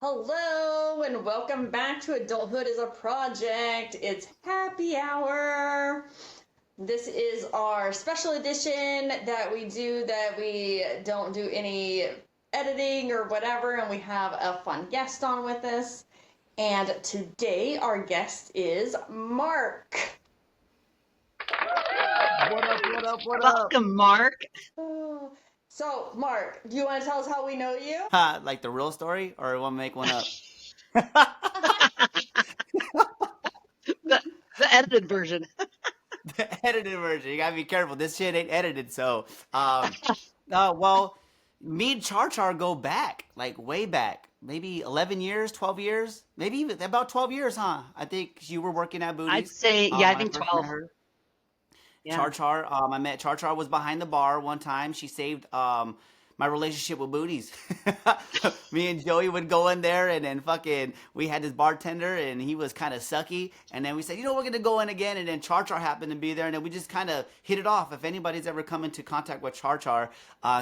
Hello and welcome back to Adulthood is a Project. It's happy hour. This is our special edition that we don't do any editing or whatever, and we have a fun guest on with us. And today our guest is Mark. What up, what up, what up? Welcome, Mark. Oh, So, Mark, do you want to tell us how we know you? Like the real story, or want to make one up? The edited version. The edited version. You gotta be careful. This shit ain't edited. So, well, me and Char Char go back, like way back, maybe 11 years, 12 years, maybe even about 12 years, huh? I think you were working at Booties. I'd say, yeah, I when think first met 12. her. Yeah. Char Char. I met Char Char was behind the bar one time. She saved my relationship with Booties. Me and Joey would go in there and then fucking we had this bartender and he was kind of sucky. And then we said, we're gonna go in again. And then Char Char happened to be there and then we just kind of hit it off. If anybody's ever come into contact with Char Char,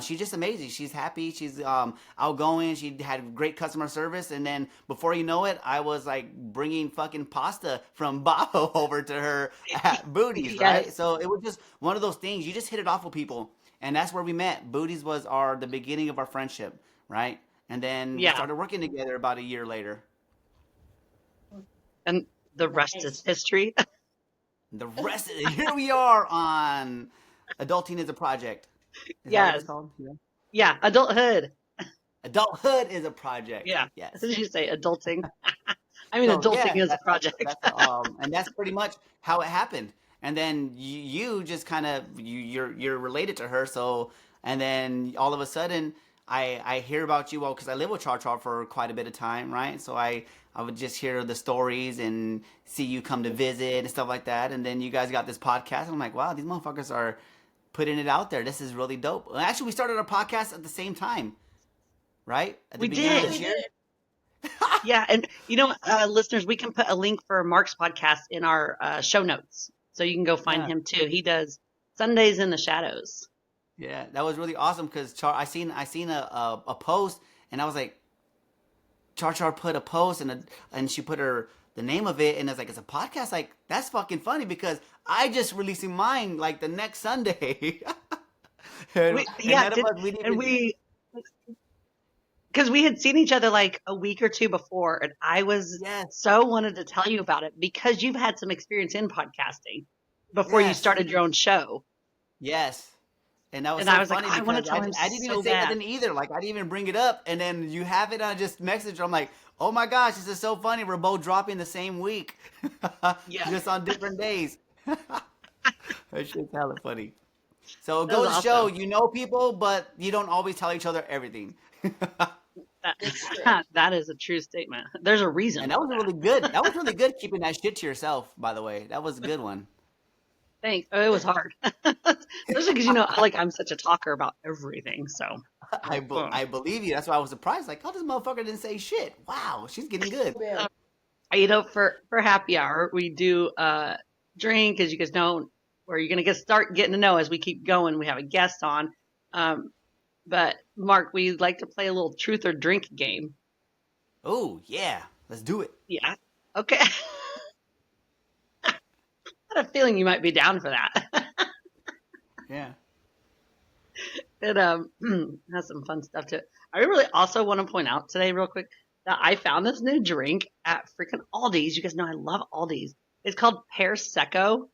she's just amazing. She's happy. She's outgoing. She had great customer service. And then before you know it, I was like bringing fucking pasta from Bajo over to her at Booties, Yes. right? So it was just one of those things. You just hit it off with people. And that's where we met. Booties was the beginning of our friendship, right? And then we Yeah. started working together about a year later. And the rest is history. The rest of it, here we are on Adulting is a Project. Is that what Yes. it's called? Yeah. Yeah, adulthood. Adulthood is a project. Yeah. Yes. Did you say adulting? I mean, So adulting yeah, is a project. and that's pretty much how it happened. And then you just kind of you're related to her, so and then all of a sudden I hear about you, well, because I live with Char Char for quite a bit of time, right? So I would just hear the stories and see you come to visit and stuff like that. And then you guys got this podcast, and I'm like, wow, these motherfuckers are putting it out there. This is really dope. Actually, we started our podcast at the same time, right? At the We beginning of did. this year. Yeah, and listeners, we can put a link for Mark's podcast in our show notes, so you can go find Yeah. him too. He does Sundays in the Shadows. Yeah, that was really awesome because I seen a post and I was like, Char Char put a post and she put the name of it and it's like it's a podcast. Like that's fucking funny because I just releasing mine like the next Sunday. and Yeah, none of us, we didn't and even- because we had seen each other like a week or two before, and I was Yes. so wanted to tell you about it because you've had some experience in podcasting before you Yes. started your own show. Yes. And that was And so I was like, funny I wanna because tell him I didn't so even say bad. nothing either. Like I didn't even bring it up, and then you have it. And I just messaged her. I'm like, oh my gosh, this is so funny. We're both dropping the same week, Yeah. just on different days. That shit's hella funny. So it That was goes to show, awesome. you know people, but you don't always tell each other everything. That is a true statement. There's a reason. And that was really good. That was really good keeping that shit to yourself. By the way, that was a good one. Thanks. Oh, it was hard, especially because I'm such a talker about everything. So I believe you. That's why I was surprised. Like, oh, this motherfucker didn't say shit. Wow, she's getting good. Yeah. for happy hour we do drink, as you guys know, where you're gonna start getting to know as we keep going. We have a guest on. But Mark, we like to play a little truth or drink game. Oh yeah, let's do it. Yeah. Okay. I had a feeling you might be down for that. Yeah. It has some fun stuff to it. I really also want to point out today, real quick, that I found this new drink at freaking Aldi's. You guys know I love Aldi's. It's called Pear Secco,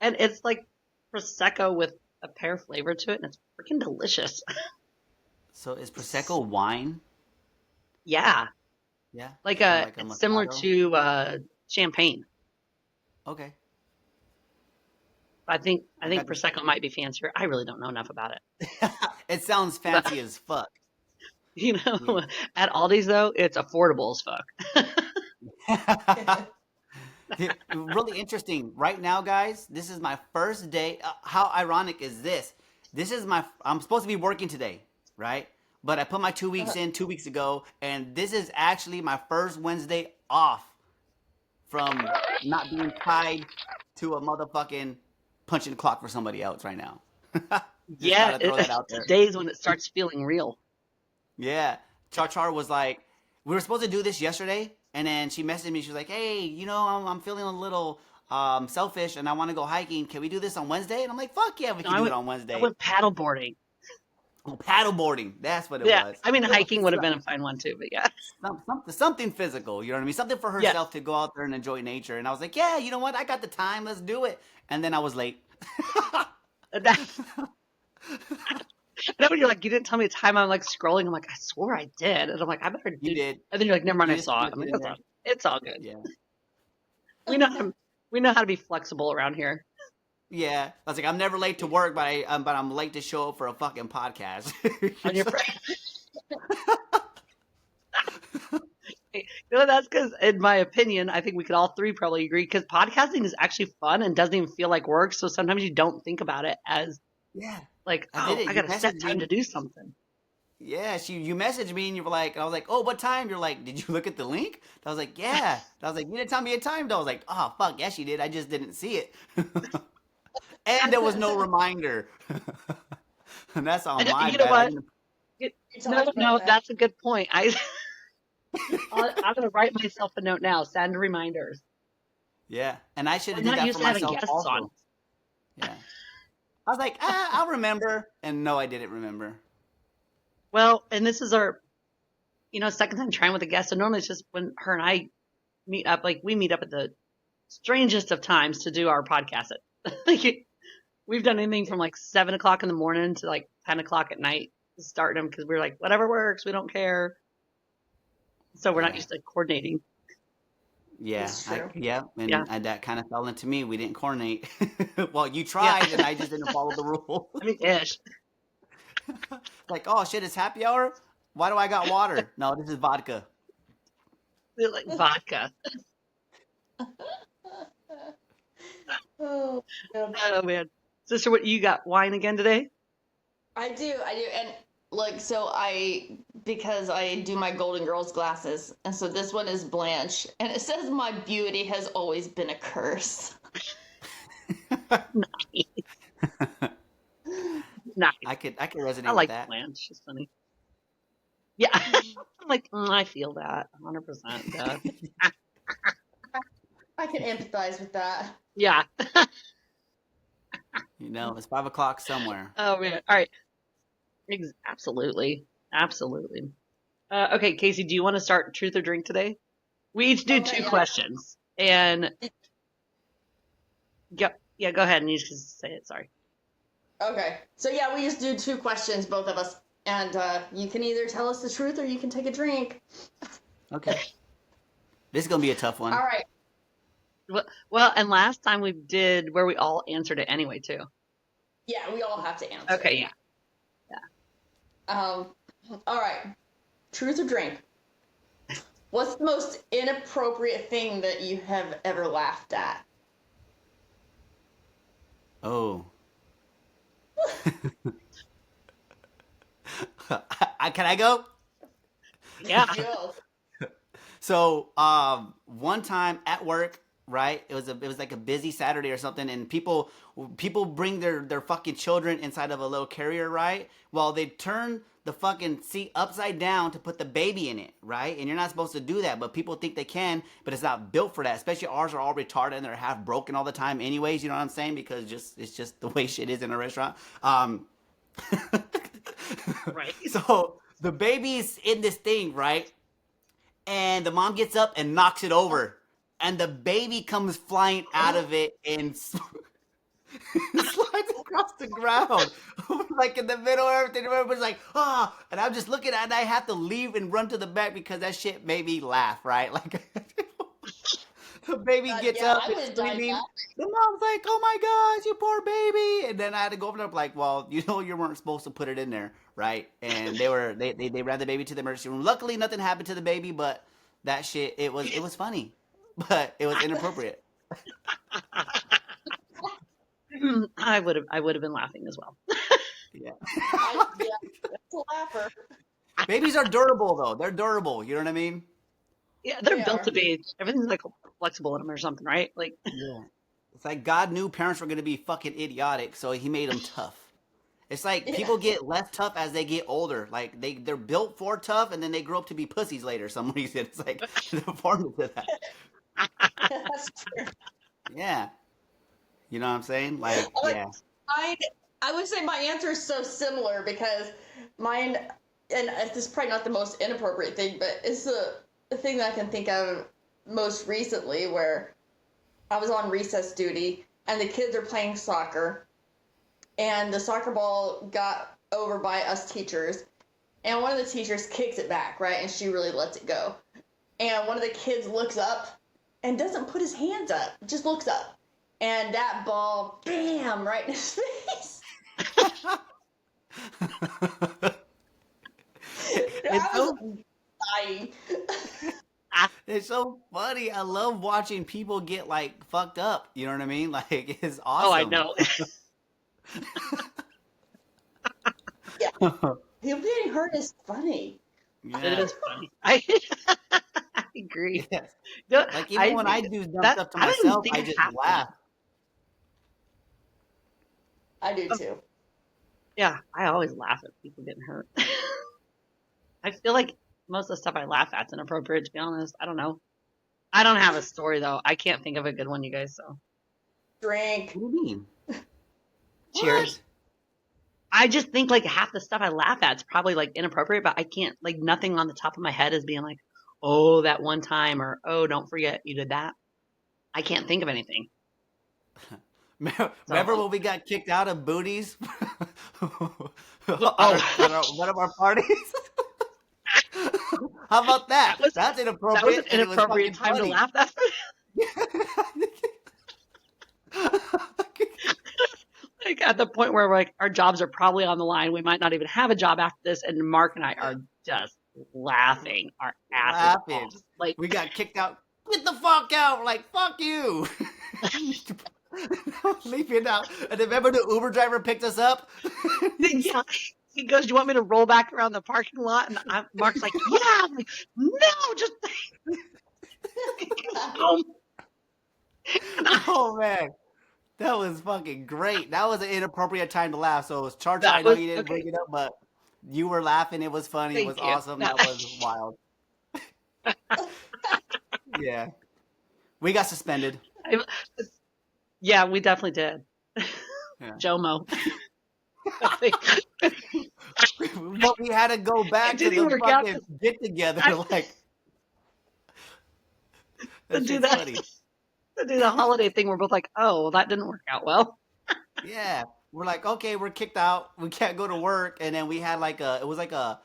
and it's like prosecco with a pear flavor to it, and it's freaking delicious. So is prosecco wine? Yeah, Yeah. like Kinda like a it's similar Moscato? to champagne. Okay. I think Okay. prosecco might be fancier. I really don't know enough about it. It sounds fancy as fuck. At Aldi's though, it's affordable as fuck. Really interesting. Right now, guys, this is my first day. How ironic is this? I'm supposed to be working today, right? But I put my 2 weeks in 2 weeks ago, and this is actually my first Wednesday off from not being tied to a motherfucking punching the clock for somebody else right now. Just Yeah, gotta throw that out there. today's when it starts feeling real. Yeah. Char Char was like, we were supposed to do this yesterday, and then she messaged me. She was like, "Hey, I'm feeling a little selfish, and I want to go hiking. Can we do this on Wednesday?" And I'm like, "Fuck yeah, we No, can do it on I Wednesday." went paddleboarding. Oh, paddleboarding. That's what it Yeah, was. I mean hiking would have been a fine one too, but yeah. Something physical. You know what I mean? Something for Yeah. herself to go out there and enjoy nature. And I was like, "Yeah, you know what? I got the time. Let's do it." And then I was late. That, when you're like, you didn't tell me the time. I'm like scrolling. I'm like, I swore I did. And I'm like, I better do. You did. And then you're like, never mind, You I just saw it. slipped I'm like, it in there. it's all good. Yeah. We know how to be flexible around here. Yeah. I was like, I'm never late to work, but I'm late to show up for a fucking podcast. On your that's because, in my opinion, I think we could all three probably agree, because podcasting is actually fun and doesn't even feel like work. So sometimes you don't think about it as Yeah. like, I did it. I You got to set messaged time me. to do something. Yeah, you messaged me and you were like, and I was like, "Oh, what time?" You're like, "Did you look at the link?" I was like, "Yeah." I was like, "You didn't tell me a time though." I was like, "Oh fuck, yes you did. I just didn't see it." And there was no reminder. And that's all my You know bad. what? It's all No, bad. that's a good point. I'm going to write myself a note now. Send reminders. Yeah, and I should I'm have did not that used for to having myself guests also. on. Yeah, I was like, I'll remember, and no, I didn't remember. Well, and this is our, second time trying with a guest. So normally it's just when her and I meet up, like we meet up at the strangest of times to do our podcast. We've done anything from like 7 o'clock in the morning to like 10 o'clock at night to start them, because we're like, whatever works, we don't care. So we're not Yeah. used to coordinating. Yeah, It's true. and Yeah. that kind of fell into me. We didn't coordinate. Well, you tried, and I just didn't follow the rules. I mean, ish. Like, oh shit, it's happy hour. Why do I got water? No, this is vodka. They're like vodka. Oh, God. Oh man, sister, what you got? Wine again today? I do, and like, so because I do my Golden Girls glasses, and so this one is Blanche, and it says my beauty has always been a curse. Nice. I could resonate I like with that. Blanche. She's funny. Yeah, I'm like, I feel that 100%. Duh. I can empathize with that. Yeah. It's 5 o'clock somewhere. Oh man. All right. Absolutely. Okay, Casey, do you want to start truth or drink today? We each do Okay, two yeah. questions, and go ahead and you just say it. Sorry. Okay, so yeah, we just do 2 questions, both of us, and you can either tell us the truth or you can take a drink. Okay. This is gonna be a tough one. All right. Well, and last time we did where we all answered it anyway too. Yeah, we all have to answer. Okay, yeah. All right. Truth or drink? What's the most inappropriate thing that you have ever laughed at? Oh. Can I go? Yeah. Go. So, one time at work, right? It was like a busy Saturday or something, and people bring their fucking children inside of a little carrier, right? Well, they turn the fucking seat upside down to put the baby in it, right? And you're not supposed to do that, but people think they can, but it's not built for that. Especially ours are all retarded and they're half broken all the time anyways, you know what I'm saying? Because it's just the way shit is in a restaurant. Right. So the baby's in this thing, right? And the mom gets up and knocks it over. And the baby comes flying out of it and slides across the ground. Like in the middle of everything. Everybody's like, ah. Oh. And I'm just looking at it and I have to leave and run to the back because that shit made me laugh, right? Like, the baby gets yeah, up I and would've died screaming. laughing. The mom's like, oh my gosh, you poor baby. And then I had to go over there, like, well, you weren't supposed to put it in there, right? And they ran the baby to the emergency room. Luckily, nothing happened to the baby, but that shit, it was funny. But it was inappropriate. I would have been laughing as well. Yeah. That's a laugher. Babies are durable, though. They're durable. You know what I mean? Yeah, they're They built are. to be. Everything's like flexible in them or something, right? Like, Yeah. It's like God knew parents were going to be fucking idiotic, so he made them tough. It's like Yeah. people get less tough as they get older. Like they're built for tough, and then they grow up to be pussies later. Some reason it's like the formula to that. That's true. Yeah, you know what I'm saying? Like, Like yeah. mine, I would say my answer is so similar because mine, and this is probably not the most inappropriate thing, but it's the thing that I can think of most recently where I was on recess duty and the kids are playing soccer and the soccer ball got over by us teachers and one of the teachers kicks it back, right? And she really lets it go. And one of the kids looks up and doesn't put his hands up, just looks up. And that ball, bam, right in his face. It's I so was dying. it's so funny. I love watching people get like fucked up. You know what I mean? Like it's Oh, I awesome. know. Yeah. People getting hurt is funny. It Yeah. is funny. I agree. Yes. No, Like even when I do dumb that stuff to I don't even myself, think I I just have one. laugh. I do too. Yeah, I always laugh at people getting hurt. I feel like most of the stuff I laugh at's inappropriate, to be honest. I don't know. I don't have a story though. I can't think of a good one, you guys. So Drink. What do you mean? cheers. I just think like half the stuff I laugh at is probably like inappropriate, but I can't like nothing on the top of my head is being like, oh, that one time, or oh, don't forget you did that. I can't think of anything. Remember when we got kicked out of booties? Oh. At one of our parties? How about that? That's That was inappropriate. an and it was inappropriate fucking time to funny. laugh. That's like at the point where like our jobs are probably on the line. We might not even have a job after this, and Mark and I are just laughing our asses Laughing. off. Like We got kicked out. Get the fuck out! Like fuck you. Leaving out. And remember the Uber driver picked us up? yeah. He goes, "Do you want me to roll back around the parking lot?" And Mark's like, "Yeah." I'm like, "No, just home." Oh man. That was fucking great. That was an inappropriate time to laugh. So it was Char Char. That I know was you didn't okay. bring it up, but you were laughing. It was funny. It was Thank you. awesome. That was wild. Yeah. We got suspended. Yeah, we definitely did. Yeah. Jomo. But we had to go back to didn't the work out fucking get together. Like, to that do shit's that. funny. To do the holiday thing, we're both like, "Oh, well, that didn't work out well." Yeah. We're like, okay, we're kicked out. We can't go to work. And then we had like it was like a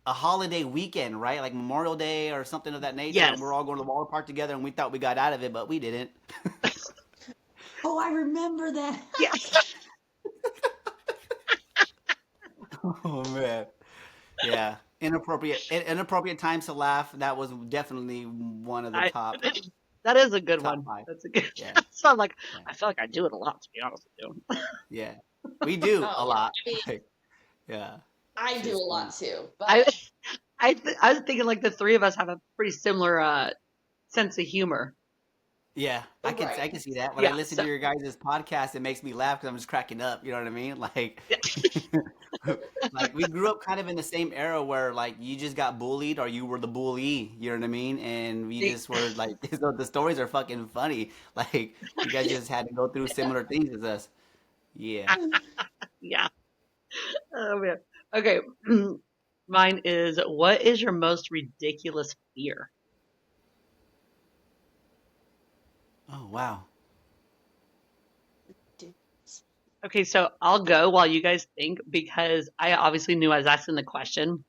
holiday weekend, right? Like Memorial Day or something of that nature. Yes. And we're all going to the water park together and we thought we got out of it, but we didn't. Oh, I remember that. Yes. Oh man. Yeah. Inappropriate times to laugh. That was definitely one of the top. That is a good Top one. 5. That's a good. Yeah. So I'm like, Yeah. I feel like I do it a lot, to be honest with you. Yeah. We do Oh, a lot. I mean- Like, yeah. I do a lot too. But I was thinking like the three of us have a pretty similar sense of humor. Yeah, I can Right. see that. When Yeah, I listen so- to your guys' podcast, it makes me laugh because I'm just cracking up. You know what I mean? Like, like we grew up kind of in the same era where like you just got bullied or you were the bully. You know what I mean? And we just were like, so the stories are fucking funny. Like you guys just had to go through similar things as us. Yeah. Yeah. Oh man. Okay. Mine is, what is your most ridiculous fear? Oh wow. Okay, so I'll go while you guys think, because I obviously knew I was asking the question.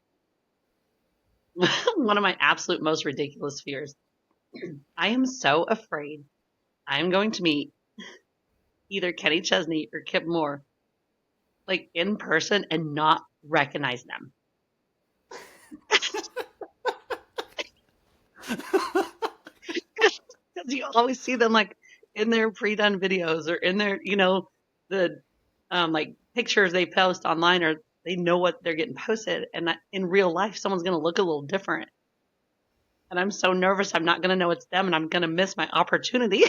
One of my absolute most ridiculous fears. I am so afraid I'm going to meet either Kenny Chesney or Kip Moore, like in person, and not recognize them. Because you always see them like in their pre-done videos or in their, the like pictures they post online, or they know what they're getting posted, and in real life someone's going to look a little different. And I'm so nervous I'm not going to know it's them, and I'm going to miss my opportunity.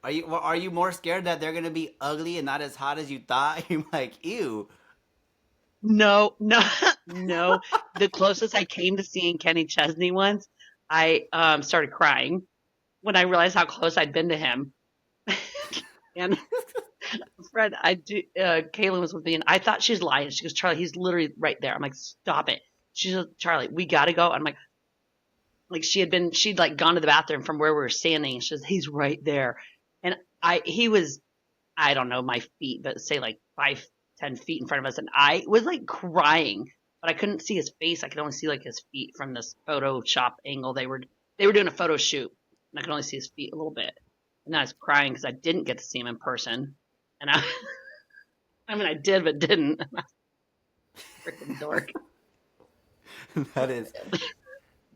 Are you more scared that they're gonna be ugly and not as hot as you thought? You're like, ew. No, no, no. The closest I came to seeing Kenny Chesney once, I started crying when I realized how close I'd been to him. And Fred, Kaylin was with me, and I thought she's lying. She goes, Charlie, he's literally right there. I'm like, stop it. She's like, Charlie, we gotta go. I'm like she'd like gone to the bathroom from where we were standing. She says, he's right there. And he was, I don't know my feet, but say like 5-10 feet in front of us. And I was like crying, but I couldn't see his face. I could only see like his feet from this Photoshop angle. They were doing a photo shoot, and I could only see his feet a little bit. And I was crying because I didn't get to see him in person. And I mean, I did, but didn't. Freaking dork.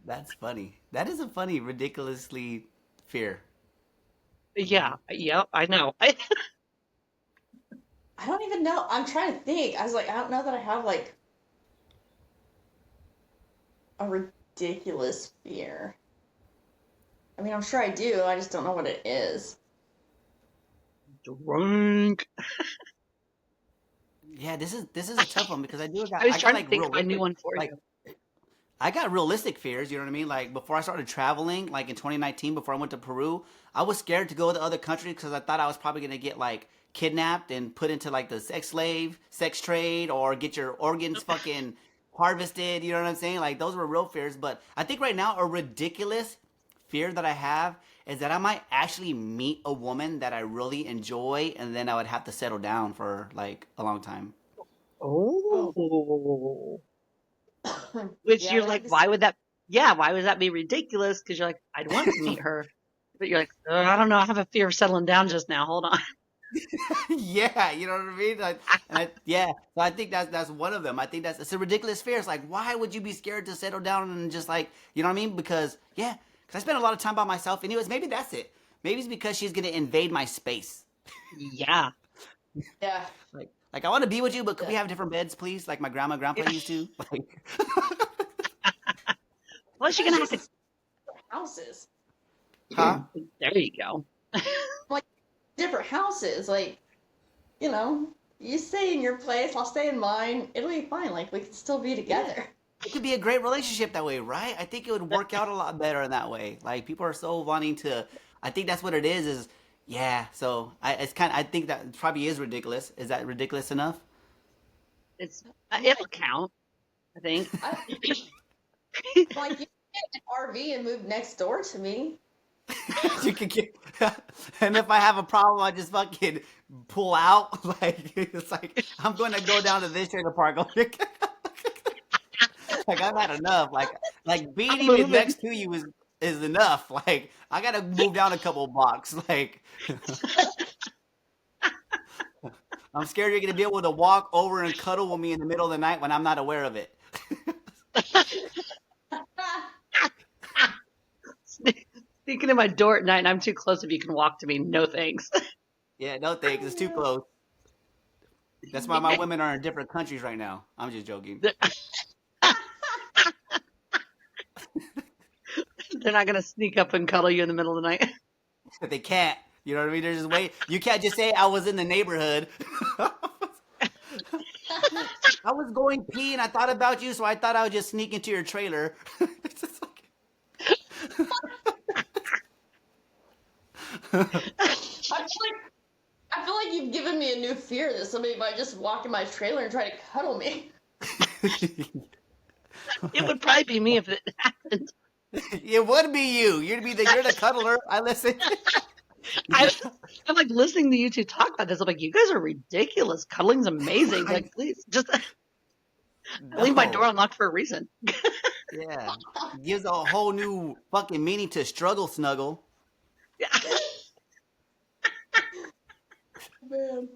That's funny. That is a funny, ridiculously fear. Yeah, I know. I don't even know. I'm trying to think. I was like, I don't know that I have like a ridiculous fear. I mean, I'm sure I do. I just don't know what it is. Drunk. Yeah, this is a tough one because I was got trying like to think of a new one for like you. I got realistic fears, you know what I mean? Like before I started traveling, like in 2019, before I went to Peru, I was scared to go to other countries because I thought I was probably gonna get like kidnapped and put into like the sex trade, or get your organs fucking harvested. You know what I'm saying? Like those were real fears. But I think right now a ridiculous fear that I have is that I might actually meet a woman that I really enjoy, and then I would have to settle down for like a long time. Oh. Which Yeah, you're like, why would that? Yeah, why would that be ridiculous? Because you're like, I'd want to meet her, but you're like, I don't know, I have a fear of settling down just now. Hold on. Yeah, you know what I mean? Yeah, so I think that's one of them. I think it's a ridiculous fear. It's like, why would you be scared to settle down and just like, you know what I mean? Because I spend a lot of time by myself. Anyways, maybe that's it. Maybe it's because she's gonna invade my space. Yeah. Yeah. Like I want to be with you, but could we have different beds, please? Like my grandma, grandpa used to. Like, Plus, you're gonna have to. Houses. huh? There you go. Like different houses. Like, you know, you stay in your place, I'll stay in mine. It'll be fine. Like we can still be together. It could be a great relationship that way, right? I think it would work out a lot better in that way. Like people are so wanting to. I think that's what it is. Yeah. So I think that probably is ridiculous. Is that ridiculous enough? It'll count, I think. Like you can get an RV and move next door to me. You could get, and if I have a problem, I just fucking pull out. Like it's like I'm going to go down to this trailer park. Like I've had enough. Like being even next to you is enough. Like I gotta move down a couple blocks. Like I'm scared you're gonna be able to walk over and cuddle with me in the middle of the night when I'm not aware of it. Sneaking in my door at night, and I'm too close if you can walk to me. No thanks. Yeah, no thanks. It's too close. That's why my women are in different countries right now. I'm just joking. They're not gonna sneak up and cuddle you in the middle of the night. They can't. You know what I mean? They're just wait. You can't just say I was in the neighborhood. I was going pee and I thought about you, so I thought I would just sneak into your trailer. It's just like... I feel like you've given me a new fear that somebody might just walk in my trailer and try to cuddle me. It would probably be me if it happened. It would be you. You're the cuddler. I listen. I'm like listening to you two talk about this. I'm like, you guys are ridiculous. Cuddling's amazing. Like, please, just I leave my door unlocked for a reason. Yeah, gives a whole new fucking meaning to struggle snuggle. Yeah. Man.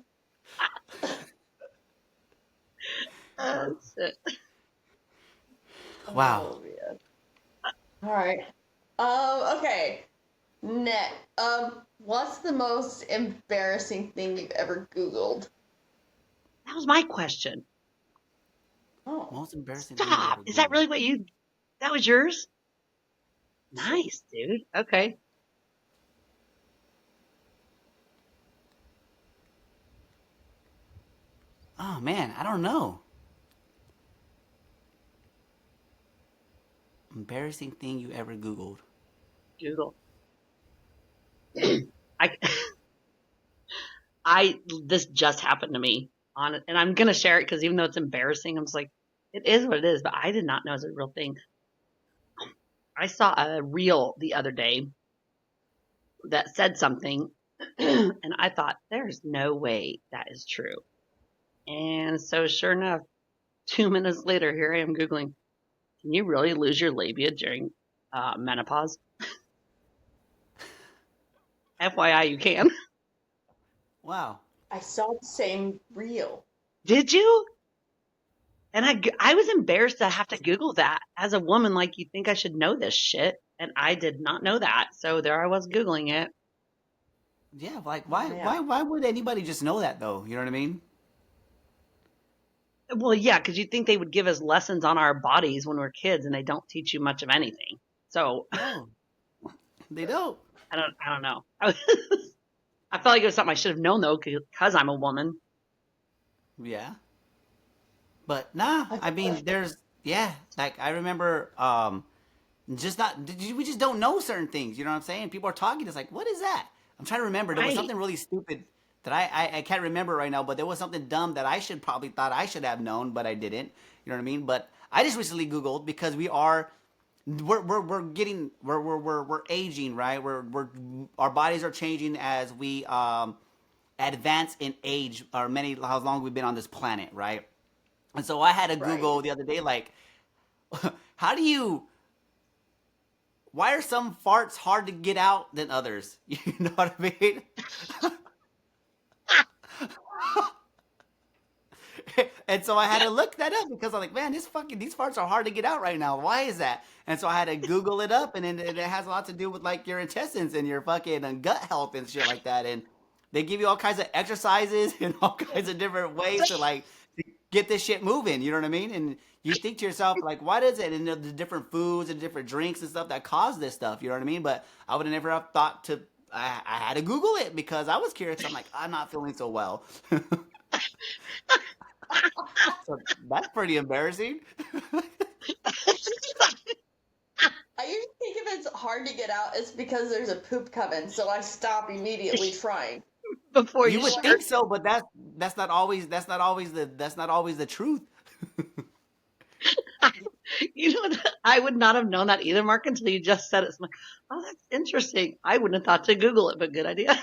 That's it. Wow. Oh, man. All right. Okay. Next. What's the most embarrassing thing you've ever Googled? That was my question. Oh. Most embarrassing thing you've Stop. ever Is that Googled. really what that was yours? Nice, dude. Okay. Oh man, I don't know. Embarrassing thing you ever Googled. Google. I I this just happened to me on it, and I'm gonna share it because even though it's embarrassing, I'm just like, it is what it is. But I did not know it was a real thing. I saw a reel the other day that said something, and I thought, there's no way that is true. And so, sure enough, 2 minutes later, here I am Googling, can you really lose your labia during menopause? FYI, you can. Wow. I saw the same reel. Did you? And I was embarrassed to have to Google that. As a woman, like, you think I should know this shit. And I did not know that. So there I was Googling it. Yeah, like Yeah. why would anybody just know that though? You know what I mean? Well, yeah, because you'd think they would give us lessons on our bodies when we're kids, and they don't teach you much of anything. So No, they don't. I don't know. I felt like it was something I should have known though, because I'm a woman. Yeah. But nah, I mean, like I remember, just not, we just don't know certain things. You know what I'm saying? People are talking. It's like, what is that? I'm trying to remember. There was Right. something really stupid that I can't remember right now. But there was something dumb that I should probably thought I should have known, but I didn't. You know what I mean? But I just recently Googled because we're aging, right? We're our bodies are changing as we advance in age, or how long we've been on this planet, right? And so I had to Right. Google the other day, like, how do you? Why are some farts hard to get out than others? You know what I mean? And so I had to look that up because I'm like, man, these farts are hard to get out right now. Why is that? And so I had to Google it up, and then it has a lot to do with like your intestines and your fucking gut health and shit like that. And they give you all kinds of exercises and all kinds of different ways to get this shit moving. You know what I mean? And you think to yourself like, why does it? And the different foods and different drinks and stuff that cause this stuff. You know what I mean? But I would have never have thought to. I had to Google it because I was curious. I'm like, I'm not feeling so well. So that's pretty embarrassing. I usually think if it's hard to get out, it's because there's a poop coming, so I stop immediately trying. Before You you would start. think so, but that's not always the truth. You know what? I would not have known that either, Mark, until you just said it. So I'm like, oh, that's interesting. I wouldn't have thought to Google it, but good idea.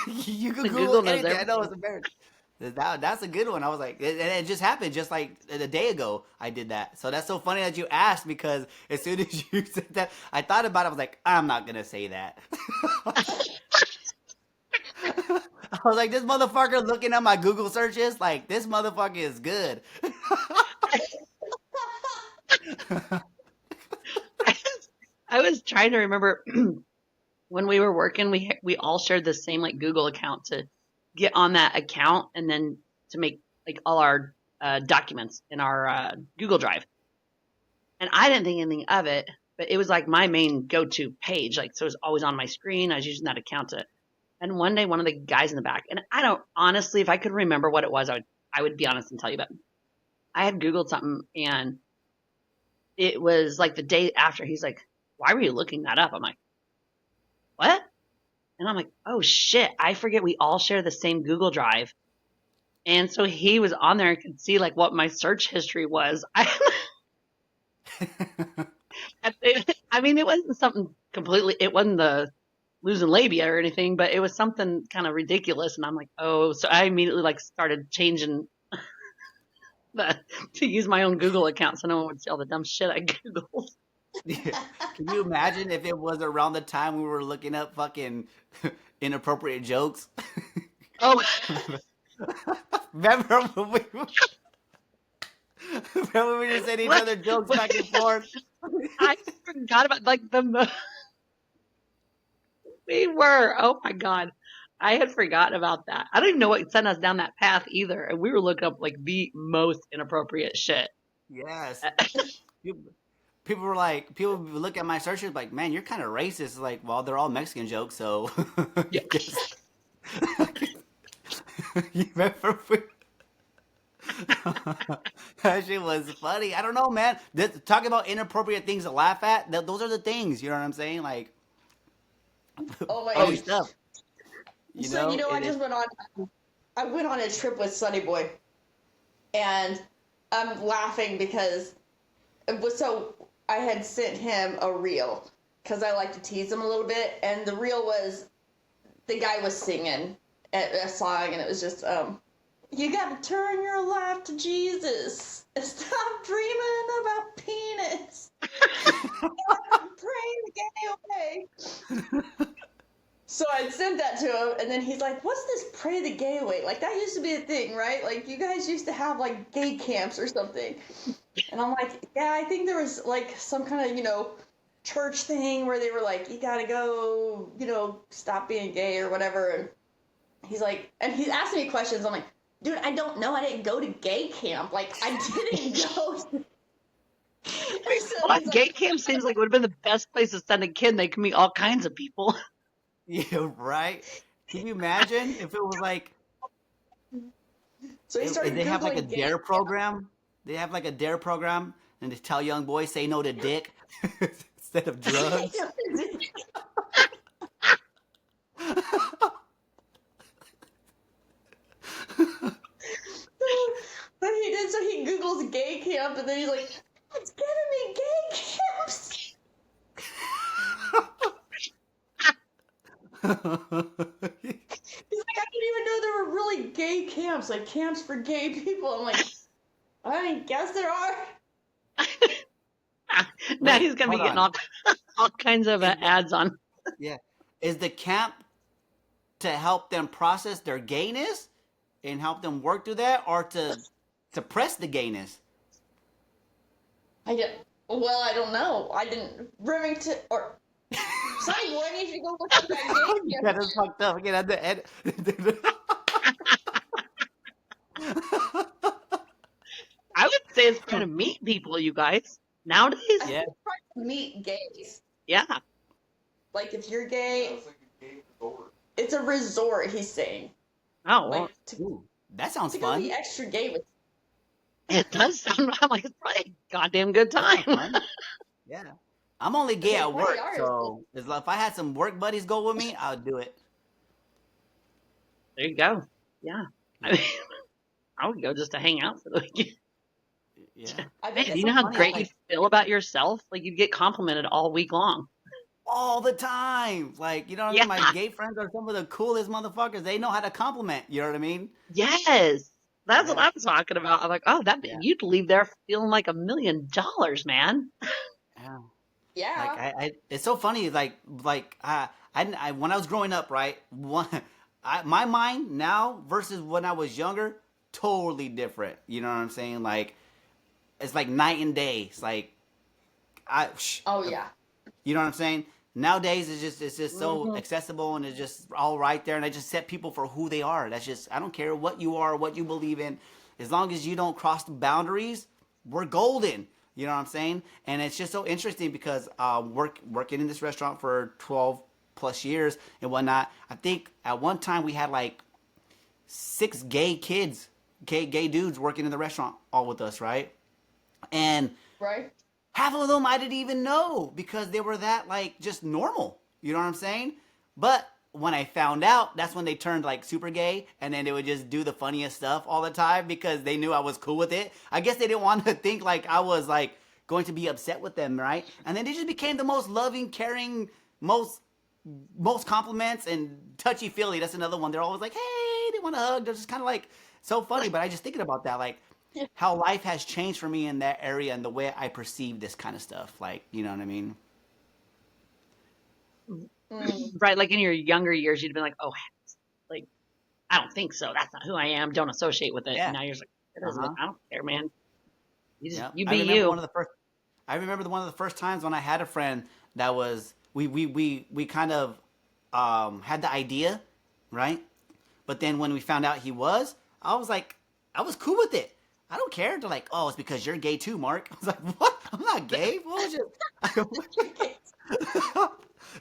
You could The Google Google knows anything. I know everything. it's embarrassing. That's a good one. I was like, and it just happened just like a day ago. I did that. So that's so funny that you asked because as soon as you said that, I thought about it. I was like, I'm not gonna say that. I was like, this motherfucker looking at my Google searches, like this motherfucker is good. I was trying to remember when we were working, we all shared the same like Google account to get on that account and then to make like all our documents in our Google Drive. And I didn't think anything of it, but it was like my main go-to page. Like, so it was always on my screen. I was using that account to, and one day one of the guys in the back, and I don't, honestly, if I could remember what it was, I would be honest and tell you, but I had Googled something and it was like the day after. He's like, why were you looking that up? I'm like, what? And I'm like, oh shit, I forget we all share the same Google Drive. And so he was on there and could see like what my search history was. I mean, it wasn't something completely, it wasn't the losing labia or anything, but it was something kind of ridiculous. And I'm like, oh, so I immediately like started changing to use my own Google account so no one would see all the dumb shit I Googled. Yeah. Can you imagine if it was around the time we were looking up fucking inappropriate jokes? Oh, Remember when we were sending each other jokes back and forth? I forgot about like we were. Oh my God. I had forgotten about that. I don't even know what sent us down that path either. And we were looking up like the most inappropriate shit. Yes. People would look at my searches like, man, you're kind of racist. Like, well, they're all Mexican jokes, so. Yeah. You remember? That shit was funny. I don't know, man. Talking about inappropriate things to laugh at, those are the things. You know what I'm saying? Like Oh my funny gosh. stuff. You So know, I just went on. I went on a trip with Sunny Boy, and I'm laughing because it was so. I had sent him a reel because I like to tease him a little bit, and the reel was the guy was singing a song, and it was just you got to turn your life to Jesus and stop dreaming about penis. Pray the gay away. So I sent that to him, and then he's like, "What's this pray the gay away? Like that used to be a thing, right? Like you guys used to have like gay camps or something." And I'm like, "Yeah, I think there was like some kind of church thing where they were like, you gotta go, stop being gay or whatever." And he's like, and he's asking me questions. I'm like, "Dude, I don't know. I didn't go to gay camp. Like I didn't go." Well, gay camp seems like it would have been the best place to send a kid. They can meet all kinds of people. Yeah, right. Can you imagine if it was like? So he started They have like a Googling gay dare camp. program. They have like a dare program, and they tell young boys say no to dick instead of drugs. But he did, so he Googles gay camp, and then he's like, "It's getting me gay camps." He's like, "I didn't even know there were really gay camps, like camps for gay people." I'm like, I guess there are. Now he's gonna be getting all kinds of ads on. Yeah, is the camp to help them process their gayness and help them work through that, or to suppress the gayness? I don't know. I didn't. Remington or Sonny Boy needs to go look at that gay camp. That is fucked up. Get at the end. I would say it's trying to meet people, you guys. Nowadays, Yeah. Trying to meet gays. yeah. Like if you're gay, it's a resort. He's saying. Oh, well, Like Ooh, that sounds to go fun. be extra gay with. it does sound. I'm like, it's probably a goddamn good time. Fun. Yeah. I'm only gay Okay, at work, probably so if I had some work buddies go with me, I would do it. There you go. Yeah. I mean, I would go just to hang out for the weekend. Yeah. I Man, bet do it's you so know how funny, great like, you feel about yourself? Like you'd get complimented all week long. All the time. Like, you know what I mean? My gay friends are some of the coolest motherfuckers. They know how to compliment. You know what I mean? Yes. That's what Yeah. I'm talking about. I'm like, oh, Yeah. you'd leave there feeling like $1 million, man. Yeah. yeah. Like it's so funny. Like I when I was growing up, right? My mind now versus when I was younger, totally different. You know what I'm saying? Like it's like night and day. It's like Oh yeah. you know what I'm saying? Nowadays it's just so accessible and it's just all right there, and I just set people for who they are. That's just I don't care what you are, what you believe in, as long as you don't cross the boundaries, we're golden. You know what I'm saying? And it's just so interesting because working in this restaurant for 12 plus years and whatnot, I think at one time we had like 6 gay kids, gay dudes working in the restaurant all with us, right? And Right. half of them I didn't even know because they were that like just normal. You know what I'm saying? But when I found out, that's when they turned like super gay, and then they would just do the funniest stuff all the time because they knew I was cool with it. I guess they didn't want to think like I was like going to be upset with them, right? And then they just became the most loving, caring, most compliments and touchy feely. That's another one. They're always like, hey, they want to hug. They're just kind of like so funny. But I just thinking about that, like how life has changed for me in that area and the way I perceive this kind of stuff. Like, you know what I mean? Right. Like in your younger years, you'd have been like, oh, like, I don't think so. That's not who I am. Don't associate with it. Yeah. And now you're just like, it doesn't. I don't care, man. You just, Yeah. you I be remember you. I remember one of the first times when I had a friend that was we kind of had the idea, right? But then when we found out he was, I was like, I was cool with it. I don't care. They're like, oh, it's because you're gay too, Mark. I was like, what? I'm not gay. What was you?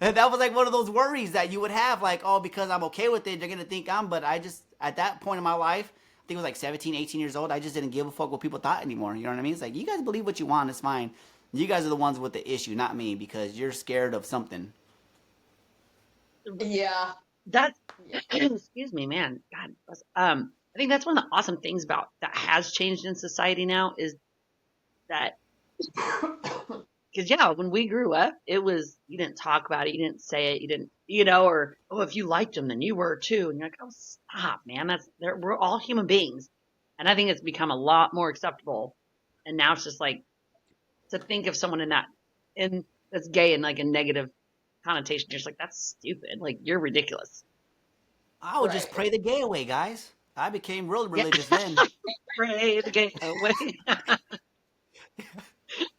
And that was like one of those worries that you would have, like, oh, because I'm okay with it, they're gonna think I'm. But I just at that point in my life, think it was like 17, 18 years old. I just didn't give a fuck what people thought anymore. You know what I mean? It's like, you guys believe what you want. It's fine. You guys are the ones with the issue, not me, because you're scared of something. Yeah. That's excuse me, man. God, I think that's one of the awesome things about that has changed in society now is that because yeah, when we grew up, it was you didn't talk about it, you didn't say it, you didn't, or oh, if you liked them, then you were too, and you're like, oh, stop, man. We're all human beings, and I think it's become a lot more acceptable, and now it's just like to think of someone in that's gay in like a negative connotation, you're just like that's stupid, like you're ridiculous. I would just pray the gay away, guys. I became real Yeah. religious then. Pray the gay away.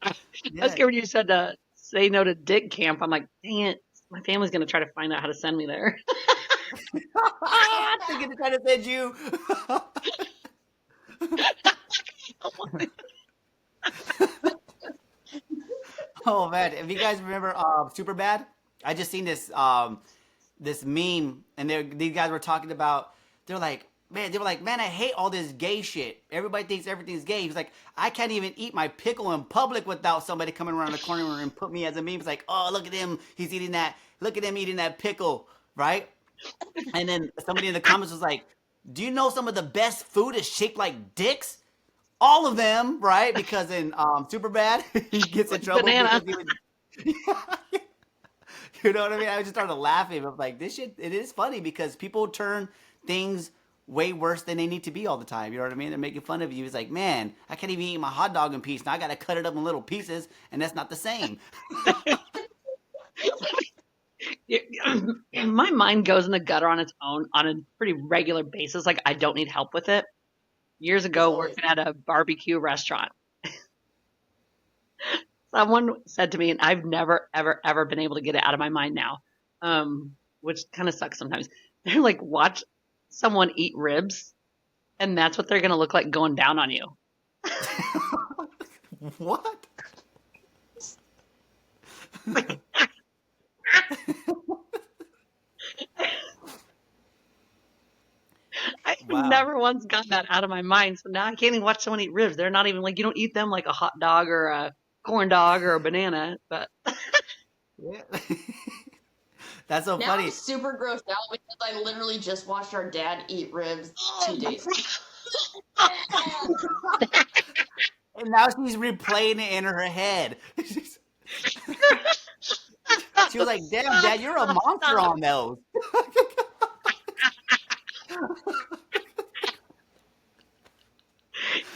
I Yeah. was scared when you said say no to dick camp. I'm like, dang it, my family's gonna try to find out how to send me there. I'm thinking to try to send you. Oh man, if you guys remember Superbad, I just seen this this meme, and these guys were talking about. They were like, man, I hate all this gay shit. Everybody thinks everything's gay. He's like, I can't even eat my pickle in public without somebody coming around the corner and put me as a meme. It's like, oh, look at him, he's eating that. Look at him eating that pickle, right? And then somebody in the comments was like, do you know some of the best food is shaped like dicks? All of them, right? Because in Superbad, he gets in trouble Banana. because he was. You know what I mean? I just started laughing. I'm like, this shit, it is funny because people turn things way worse than they need to be all the time. You know what I mean? They're making fun of you. It's like, man, I can't even eat my hot dog in peace. Now I got to cut it up in little pieces, and that's not the same. My mind goes in the gutter on its own on a pretty regular basis. Like I don't need help with it. Years ago, working at a barbecue restaurant, someone said to me, and I've never, ever, ever been able to get it out of my mind now, which kind of sucks sometimes. They're like, watch someone eat ribs, and that's what they're going to look like going down on you. What? I've never once gotten that out of my mind. So now I can't even watch someone eat ribs. They're not even like, you don't eat them like a hot dog or a corn dog or a banana, but Yeah. That's so Now funny. I'm super grossed out because I literally just watched our dad eat ribs 2 days ago. And now she's replaying it in her head. She was like, damn, Dad, you're a monster on those.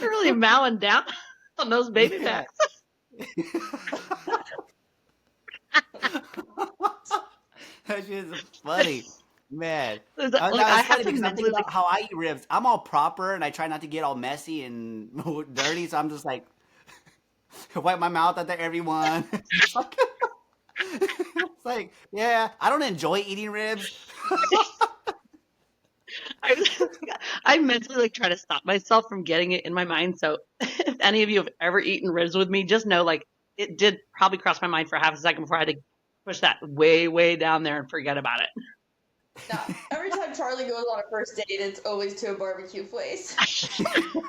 you're really mowing down on those baby backs. That shit is funny. Man. Like, Now I it's have funny to because I'm mentally thinking about how I eat ribs. I'm all proper and I try not to get all messy and dirty, so I'm just like wipe my mouth at everyone. It's like, yeah, I don't enjoy eating ribs. I mentally like try to stop myself from getting it in my mind. So if any of you have ever eaten ribs with me, just know like it did probably cross my mind for half a second before I had to push that way, way down there and forget about it. No, every time Charlie goes on a first date, it's always to a barbecue place. And You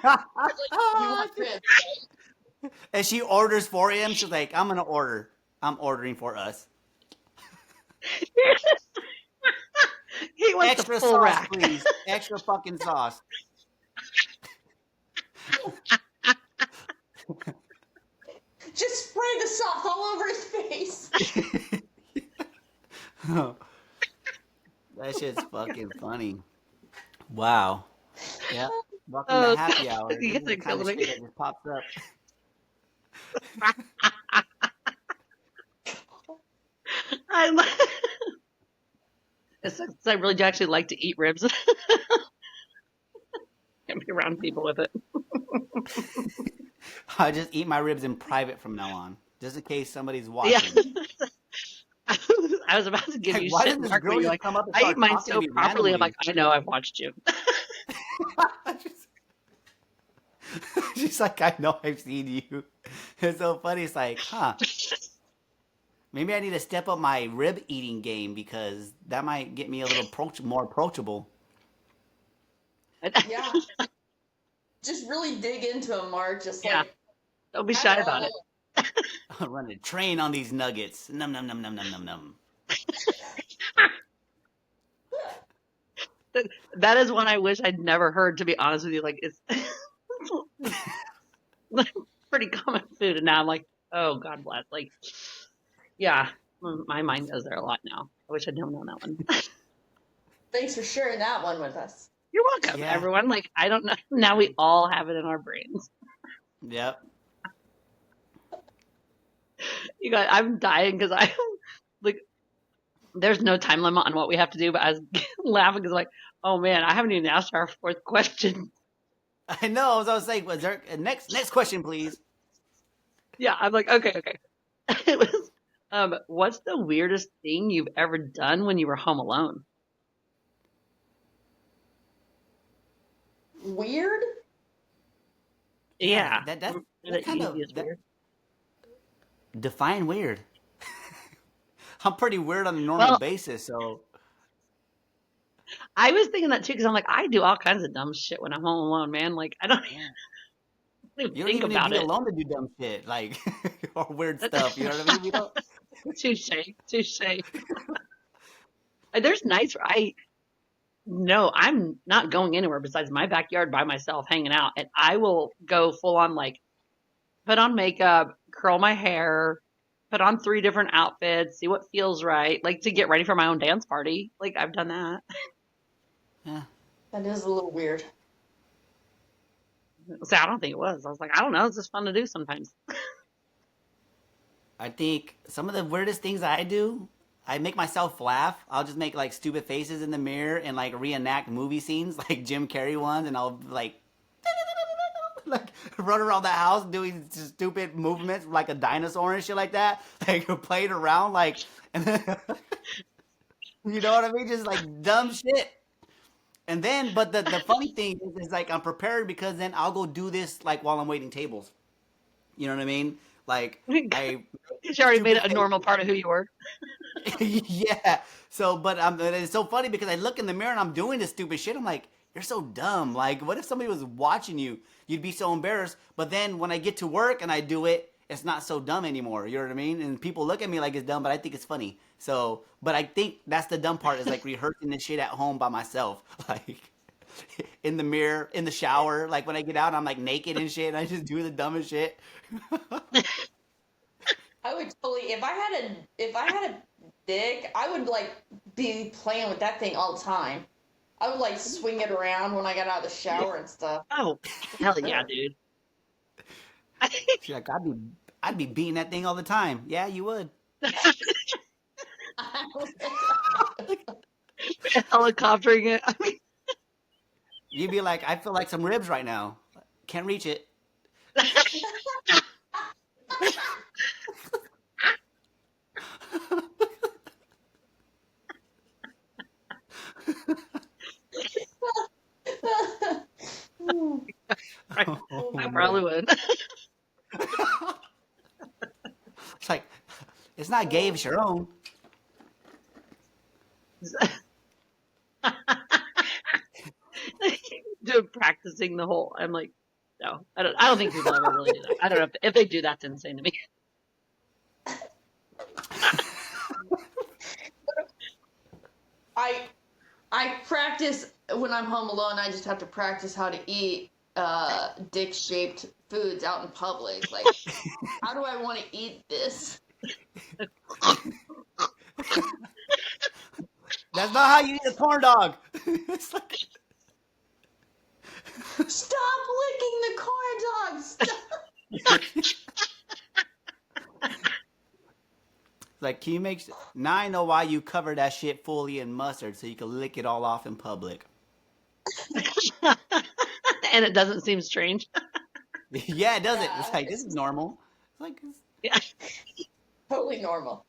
want ribs? she orders for him. She's like, I'm gonna order. I'm ordering for us. He wants Extra the full sauce, rack. please. Extra fucking sauce. Just spray the sauce all over his face. That shit's fucking funny. Wow. Yeah. Welcome to happy hour. You This is get the the kind of color. shit that just pops up. I really do actually like to eat ribs. And be around people with it. I just eat my ribs in private from now on, just in case somebody's Yeah. watching. I was about to give Like, you why shit, doesn't this Mark, girl but you're just like, come up and I start eat mine talking so to me properly. I'm randomly? like, I know, I've watched you. She's like, I know I've seen you. It's so funny. It's like, huh? Maybe I need to step up my rib eating game because that might get me a little more approachable. Yeah. just really dig into them, Mark. Just Yeah. like, Don't be have shy it about all. it. I'm running a train on these nuggets. Num num num num num num num. That is one I wish I'd never heard, to be honest with you. Like, it's pretty common food. And now I'm like, oh, God bless. Like, yeah, my mind goes there a lot now. I wish I'd never known that one. Thanks for sharing that one with us. You're welcome, Yeah. everyone. Like, I don't know. Now we all have it in our brains. Yep. You guys, I'm dying because I like. There's no time limit on what we have to do, but I was laughing because like, oh man, I haven't even asked our fourth question. I know. As I was saying, was there next question, please? Yeah, I'm like, okay. It was, what's the weirdest thing you've ever done when you were home alone? Weird? Yeah, That's the kind of easiest weird. define weird. I'm pretty weird on a normal Well, basis, so I was thinking that too because I'm like, I do all kinds of dumb shit when I'm home alone, man. Like, I don't even you don't think even need to about be it. alone to do dumb shit, like or weird stuff. You know what I mean? We don't. Touche. There's nights where no, I'm not going anywhere besides my backyard by myself, hanging out, and I will go full on like put on makeup, curl my hair, put on 3 different outfits, see what feels right, like to get ready for my own dance party. Like I've done that. Yeah. That is a little weird. So I don't think it was. I was like, I don't know. It's just fun to do sometimes. I think some of the weirdest things I do, I make myself laugh. I'll just make like stupid faces in the mirror and like reenact movie scenes, like Jim Carrey ones, and I'll like like run around the house doing stupid movements like a dinosaur and shit like that, like playing around like, and then, you know what I mean? Just like dumb shit. And then, but the funny thing is like I'm prepared because then I'll go do this like while I'm waiting tables. You know what I mean? Like I She already made stupid it a normal part of who you were. yeah. So, but it's so funny because I look in the mirror and I'm doing this stupid shit. I'm like, you're so dumb. Like, what if somebody was watching you? You'd be so embarrassed. But then when I get to work and I do it, it's not so dumb anymore. You know what I mean? And people look at me like it's dumb, but I think it's funny. So, but I think that's the dumb part is like rehearsing this shit at home by myself. Like, in the mirror, in the shower. Like, when I get out, I'm like naked and shit. And I just do the dumbest shit. I would totally, if I had a dick, I would like be playing with that thing all the time. I would like swing it around when I got out of the shower and stuff. Oh, hell yeah, dude. She's like, I'd be beating that thing all the time. Yeah, you would. Helicoptering it. I mean, You'd be like, I feel like some ribs right now. Can't reach it. I probably would. It's like, it's not gay if it's your own. Doing practicing the whole. I'm like, no, I don't think people ever really do that. I don't know if they do. That's insane to me. I practice when I'm home alone. I just have to practice how to eat dick-shaped foods out in public. Like, how do I want to eat this? That's not how you eat a corn dog. It's like, Stop licking the corn dogs. Stop. like, can you make? Now I know why you cover that shit fully in mustard so you can lick it all off in public. And it doesn't seem strange. Yeah, it doesn't. It's like this is normal. It's like Yeah. Totally normal.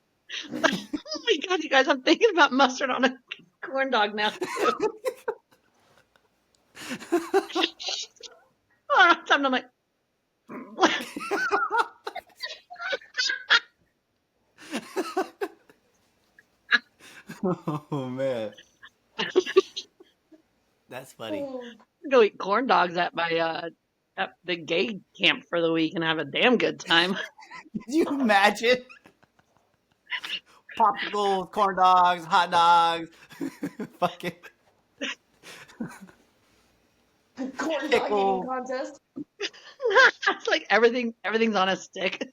Oh my god, you guys! I'm thinking about mustard on a corn dog now. Oh, I'm like. oh man, that's funny. Go eat corn dogs at my at the gay camp for the week and have a damn good time. Could you imagine? Popsicles, corn dogs, hot dogs, fucking Corn dog eating pickle. contest. It's like everything's on a stick.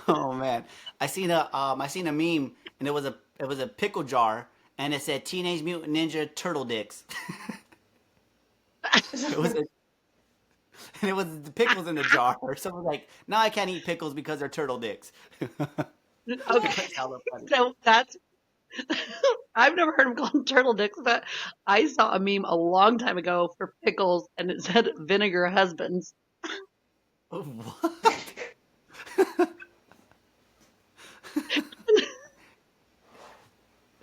Oh man, I seen a meme and it was a pickle jar and it said Teenage Mutant Ninja Turtle Dicks. It was a, and it was the pickles in the jar. Or someone like, now I can't eat pickles because they're turtle dicks. Okay, Hella funny. so that's I've never heard of them called turtle dicks, but I saw a meme a long time ago for pickles, and it said vinegar husbands. What?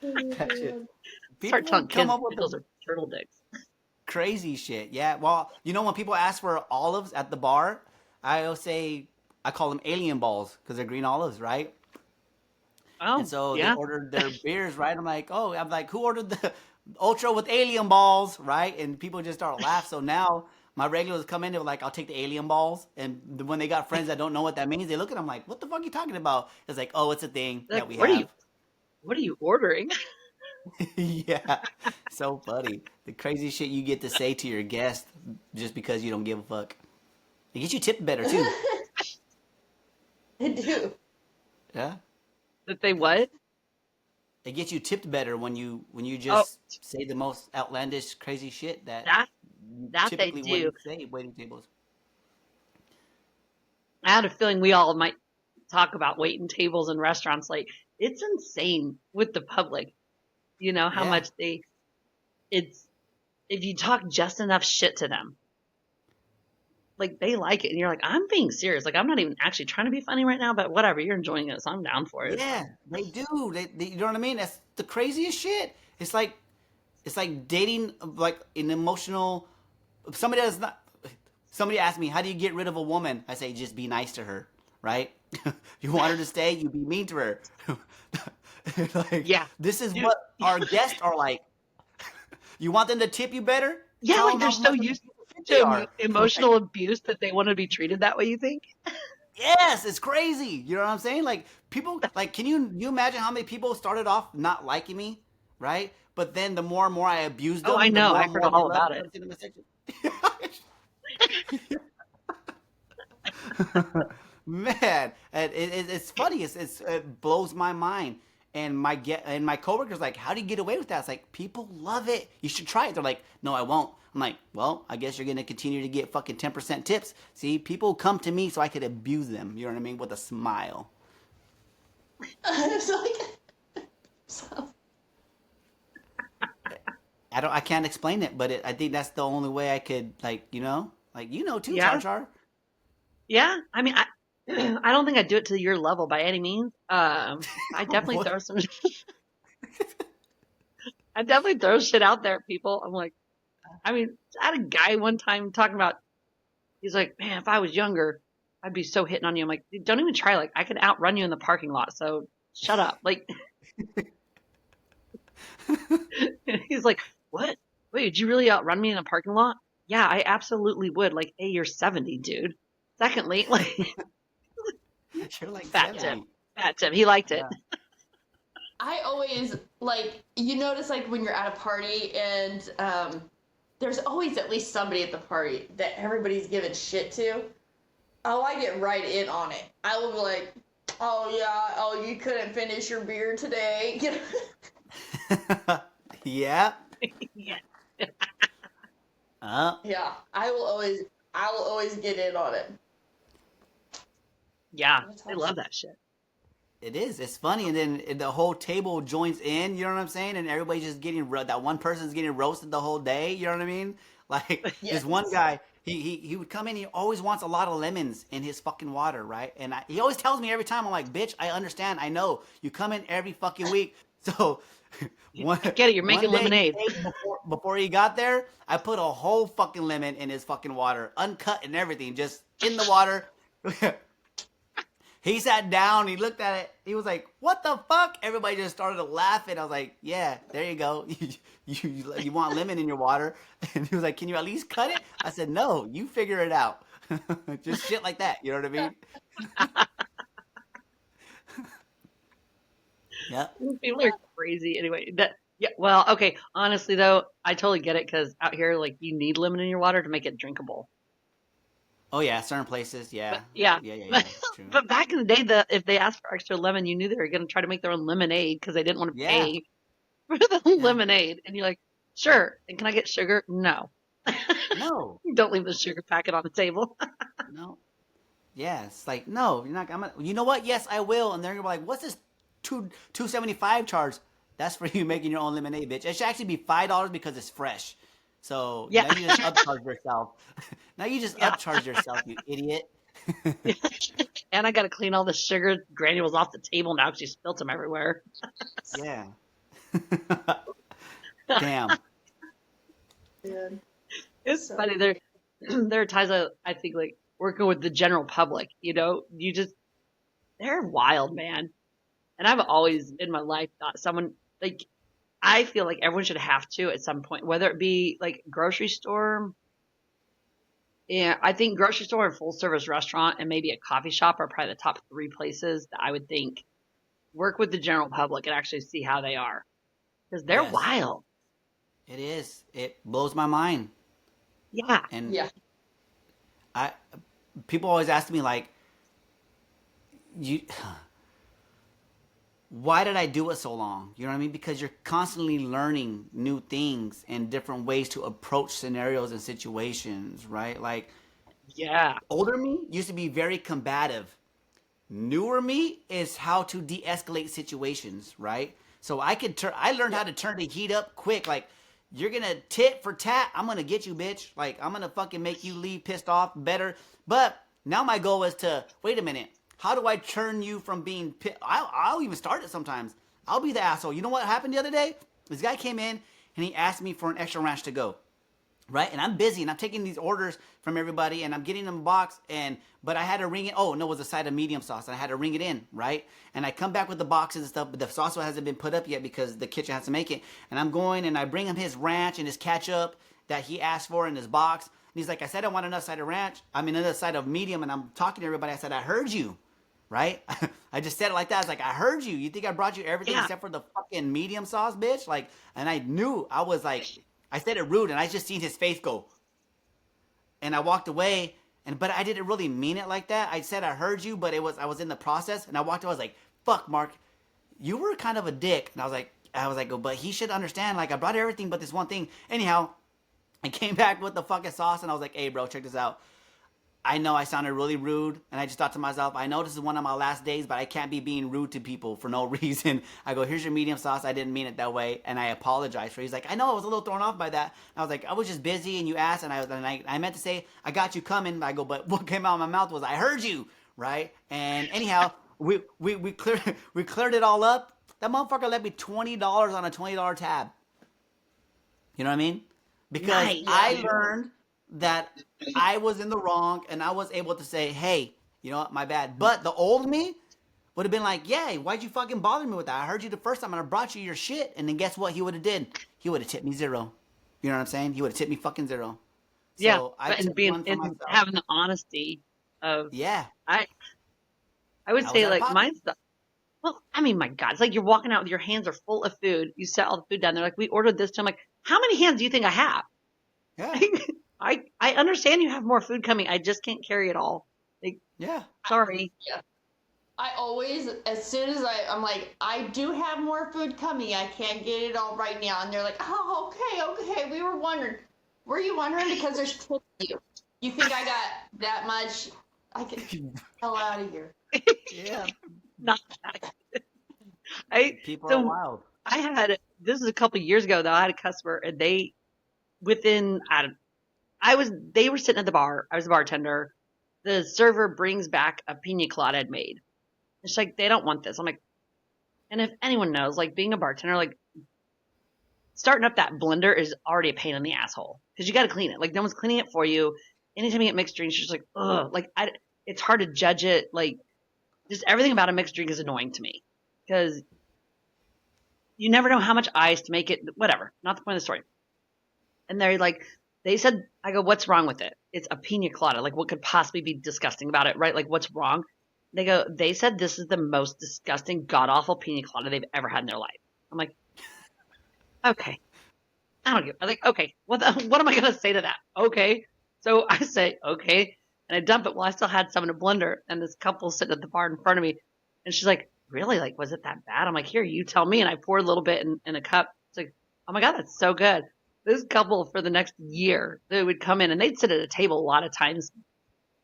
That shit. People Start telling come kids up with pickles the are turtle dicks. crazy shit. Yeah. Well, you know when people ask for olives at the bar, I always say I call them alien balls because they're green olives, right? And Oh, so they yeah. ordered their beers, right? I'm like, who ordered the ultra with alien balls, right? And people just start laughing. So now my regulars come in, they're like, I'll take the alien balls. And when they got friends that don't know what that means, they look at them like, what the fuck are you talking about? It's like, oh, it's a thing Like, that we have. what are you ordering? Yeah, so funny. The crazy shit you get to say to your guest just because you don't give a fuck. It gets you tipped better too. I do. Yeah, That they what? it gets you tipped better when you Oh, just say the most outlandish, crazy shit that that you they typically do. wouldn't say at waiting tables. I had a feeling we all might talk about waiting tables in restaurants. Like, it's insane with the public. You know how Yeah, much it's if you talk just enough shit to them, like they like it, and you're like, I'm being serious. Like, I'm not even actually trying to be funny right now, but whatever, you're enjoying it, so I'm down for it. It's yeah, fine. they do. You know what I mean? That's the craziest shit. It's like dating like an emotional. Somebody does not. Somebody asked me, "How do you get rid of a woman?" I say, "Just be nice to her, right? You want her to stay, you be mean to her." Like Yeah, this is dude. what our guests are like. You want them to tip you better? Yeah, Tell like them they're how so much of a used piece of shit they to are. Like, emotional abuse that they want to be treated that way. You think? yes, it's crazy. You know what I'm saying? Like people, like, can you imagine how many people started off not liking me, right? But then the more and more I abused Oh, I them, the know. more I and heard more they all loved about me. it. Man, it's funny. It blows my mind. And my coworkers like, how do you get away with that? It's like people love it. You should try it. They're like, no, I won't. I'm like, well, I guess you're gonna continue to get fucking 10% tips. See, people come to me so I could abuse them. You know what I mean? With a smile. It's like, so, I can't explain it, but I think that's the only way I could too, Char Yeah, Char. yeah. I mean, I don't think I do it to your level by any means. I definitely What? throw some. I definitely throw shit out there at people. I'm like, I mean, I had a guy one time talking about. He's like, man, if I was younger, I'd be so hitting on you. I'm like, dude, don't even try. Like, I could outrun you in the parking lot. So shut up. Like, he's like, what? Wait, did you really outrun me in a parking lot? Yeah, I absolutely would. Like, A, you're 70, dude. Secondly, like, You're like fat tip. 70. Fat tip. He liked it. Yeah. I always like you notice like when you're at a party and there's always at least somebody at the party that everybody's giving shit to. Oh, I get right in on it. I will be like, oh yeah, oh you couldn't finish your beer today. Yeah. Yeah. Yeah, I will always get in on it. Yeah. That's I awesome. love that shit. It is. It's funny, and then the whole table joins in. You know what I'm saying? And everybody's just that one person's getting roasted the whole day. You know what I mean? Like this one Yes. guy, he would come in. He always wants a lot of lemons in his fucking water, right? And he always tells me every time. I'm like, bitch, I understand. I know you come in every fucking week. So one I get it. You're one making day lemonade. before he got there, I put a whole fucking lemon in his fucking water, uncut and everything, just in the water. He sat down. He looked at it. He was like, "What the fuck?" Everybody just started laughing. I was like, "Yeah, there you go. You want lemon in your water?" And he was like, "Can you at least cut it?" I said, "No, you figure it out." Just shit like that. You know what I mean? Yeah. People are crazy. Anyway, yeah. Well, okay. Honestly, though, I totally get it because out here, like, you need lemon in your water to make it drinkable. Oh yeah, certain places. Yeah. But yeah, Yeah. True. but back in the day, if they asked for extra lemon, you knew they were going to try to make their own lemonade because they didn't want to Yeah. pay for the Yeah. lemonade. And you're like, sure. And can I get sugar? No. No. Don't leave the sugar packet on the table. No. Yeah. It's like, no, you're not. You know what? Yes, I will. And they're gonna be like, "What's this $2.75 charge?" That's for you making your own lemonade, bitch. It should actually be $5 because it's fresh. So Yeah. now you just upcharge yourself. Now you just Yeah. upcharge yourself, you idiot. And I got to clean all the sugar granules off the table now because you spilt them everywhere. Yeah. Damn. Yeah. It's So- funny. There are times I think like working with the general public, they're wild, man. And I've always in my life thought someone like, I feel like everyone should have to at some point, whether it be like grocery store. Yeah, I think grocery store and full service restaurant and maybe a coffee shop are probably the top 3 places that I would think work with the general public and actually see how they are. Because they're Yes. wild. It is. It blows my mind. Yeah. And Yeah. people always ask me like, why did I do it so long? You know what I mean? Because you're constantly learning new things and different ways to approach scenarios and situations, right? Like Yeah. older me used to be very combative. Newer me is how to de-escalate situations, right? So I learned how to turn the heat up quick. Like, you're gonna tit for tat, I'm gonna get you, bitch. Like, I'm gonna fucking make you leave pissed off better. But now my goal is to, wait a minute, how do I turn you from being I'll even start it sometimes. I'll be the asshole. You know what happened the other day? This guy came in and he asked me for an extra ranch to go. Right? And I'm busy and I'm taking these orders from everybody and I'm getting them a box but I had to ring it. Oh, no, it was a side of medium sauce and I had to ring it in, right? And I come back with the boxes and stuff, but the sauce hasn't been put up yet because the kitchen has to make it. And I'm going and I bring him his ranch and his ketchup that he asked for in his box. And he's like, "I said I want another side of ranch. I mean, another side of medium." And I'm talking to everybody. I said, "I heard you." Right? I just said it like that. I was like, "I heard you. You think I brought you everything Yeah. except for the fucking medium sauce, bitch?" Like, and I knew I was like, I said it rude and I just seen his face go. And I walked away, but I didn't really mean it like that. I said I heard you, but I was in the process, and I walked away. I was like, "Fuck, Mark, you were kind of a dick." And I was like, "But he should understand. Like, I brought everything, but this one thing." Anyhow, I came back with the fucking sauce, and I was like, "Hey, bro, check this out. I know I sounded really rude, and I just thought to myself, I know this is one of my last days, but I can't be being rude to people for no reason." I go, "Here's your medium sauce. I didn't mean it that way," and I apologize for it. He's like, "I know I was a little thrown off by that." And I was like, "I was just busy, and you asked, and I meant to say, I got you coming." I go, "But what came out of my mouth was, I heard you," right? And anyhow, we cleared it all up. That motherfucker let me $20 on a $20 tab. You know what I mean? Because Nice. I learned that I was in the wrong and I was able to say, "Hey, you know what, my bad." But the old me would have been like, "Yeah, why'd you fucking bother me with that? I heard you the first time and I brought you your shit." And then guess what he would have did? He would have tipped me $0. You know what I'm saying? He would have tipped me fucking $0. Yeah. So I But and took one for and myself. having the honesty of, Yeah. I would I was say out of like pocket. mine's the, well, I mean, my God, it's like you're walking out with your hands are full of food. You set all the food down. They're like, "We ordered this." I'm like, "How many hands do you think I have?" Yeah. I understand you have more food coming. I just can't carry it all. Like, Yeah. sorry. I always, as soon as I'm like, "I do have more food coming. I can't get it all right now." And they're like, "Oh, okay. We were wondering. Were you wondering because there's tips you? You think I got that much? I can get the hell out of here." Yeah. Not that. People so are wild. I had, this is a couple years ago though, I had a customer and they were sitting at the bar. I was a bartender. The server brings back a pina colada I'd made. It's like, they don't want this. I'm like, and if anyone knows, like being a bartender, like starting up that blender is already a pain in the asshole because you got to clean it. Like no one's cleaning it for you. Anytime you get mixed drinks, you're just like, ugh, like it's hard to judge it. Like just everything about a mixed drink is annoying to me because you never know how much ice to make it. Whatever, not the point of the story. And they're like, they said, I go, what's wrong with it? It's a pina colada. Like, what could possibly be disgusting about it, right? Like, what's wrong? They said this is the most disgusting, god awful pina colada they've ever had in their life. I'm like, okay. I don't give. I'm like, okay, what am I gonna say to that? Okay. So I say, okay, and I dump it. Well, I still had some in a blender, and this couple sitting at the bar in front of me, and she's like, really? Like, was it that bad? I'm like, here, you tell me. And I poured a little bit in a cup. It's like, oh my God, that's so good. This couple for the next year, they would come in and they'd sit at a table a lot of times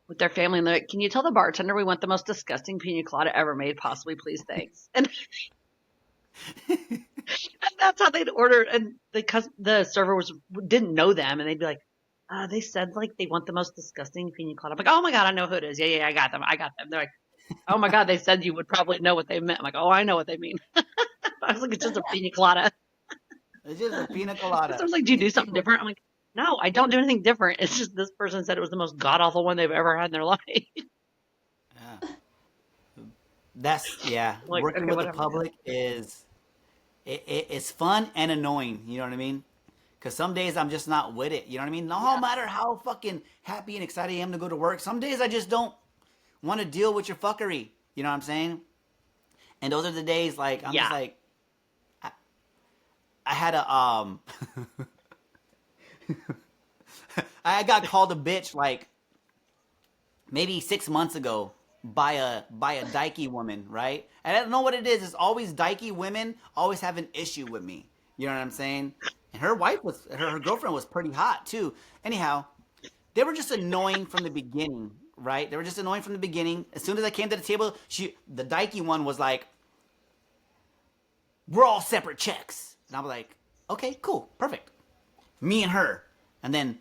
with their family, and they're like, can you tell the bartender we want the most disgusting pina colada ever made, possibly, please, thanks. And that's how they'd order. And because the server didn't know them, and they'd be like, they said like they want the most disgusting pina colada. I'm like, oh my God, I know who it is. Yeah, I got them. They're like, oh my God, they said you would probably know what they meant. I'm like, oh, I know what they mean. I was like, it's just a pina colada. It's just a pina colada. So I was like, do you do something different? I'm like, no, I don't do anything different. It's just this person said it was the most god awful one they've ever had in their life. Yeah. That's Like, working okay, with the public is it's fun and annoying. You know what I mean? Because some days I'm just not with it. You know what I mean? No matter how fucking happy and excited I am to go to work, some days I just don't want to deal with your fuckery. You know what I'm saying? And those are the days like I'm just like I had a I got called a bitch like maybe 6 months ago by a dykey woman, right? And I don't know what it is. It's always dykey women always have an issue with me. You know what I'm saying? And her her girlfriend was pretty hot too. Anyhow, they were just annoying from the beginning, right? They were just annoying from the beginning. As soon as I came to the table, the dykey one was like, we're all separate checks. And I was like, okay, cool, perfect. Me and her. And then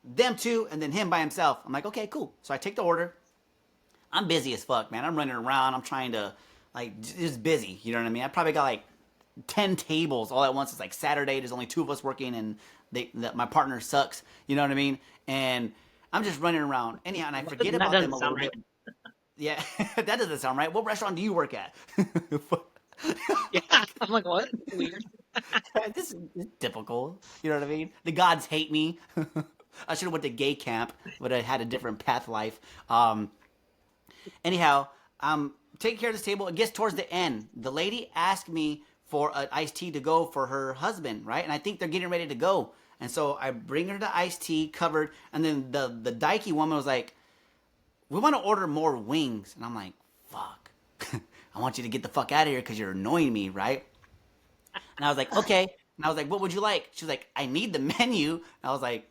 them two, and then him by himself. I'm like, okay, cool. So I take the order. I'm busy as fuck, man. I'm running around. I'm trying to, like, just busy. You know what I mean? I probably got like 10 tables all at once. It's like Saturday. There's only 2 of us working, and my partner sucks. You know what I mean? And I'm just running around. Anyhow, and I forget about them a little bit. Yeah, that doesn't sound right. What restaurant do you work at? Yeah, I'm like, what? Weird. This is typical. You know what I mean? The gods hate me. I should have went to gay camp, but I had a different path life. Anyhow, I'm taking care of this table. It gets towards the end. The lady asked me for an iced tea to go for her husband, right? And I think they're getting ready to go. And so I bring her the iced tea covered, and then the dykey woman was like, we want to order more wings. And I'm like, fuck. I want you to get the fuck out of here because you're annoying me, right? And I was like, okay. And I was like, what would you like? She was like, I need the menu. And I was like,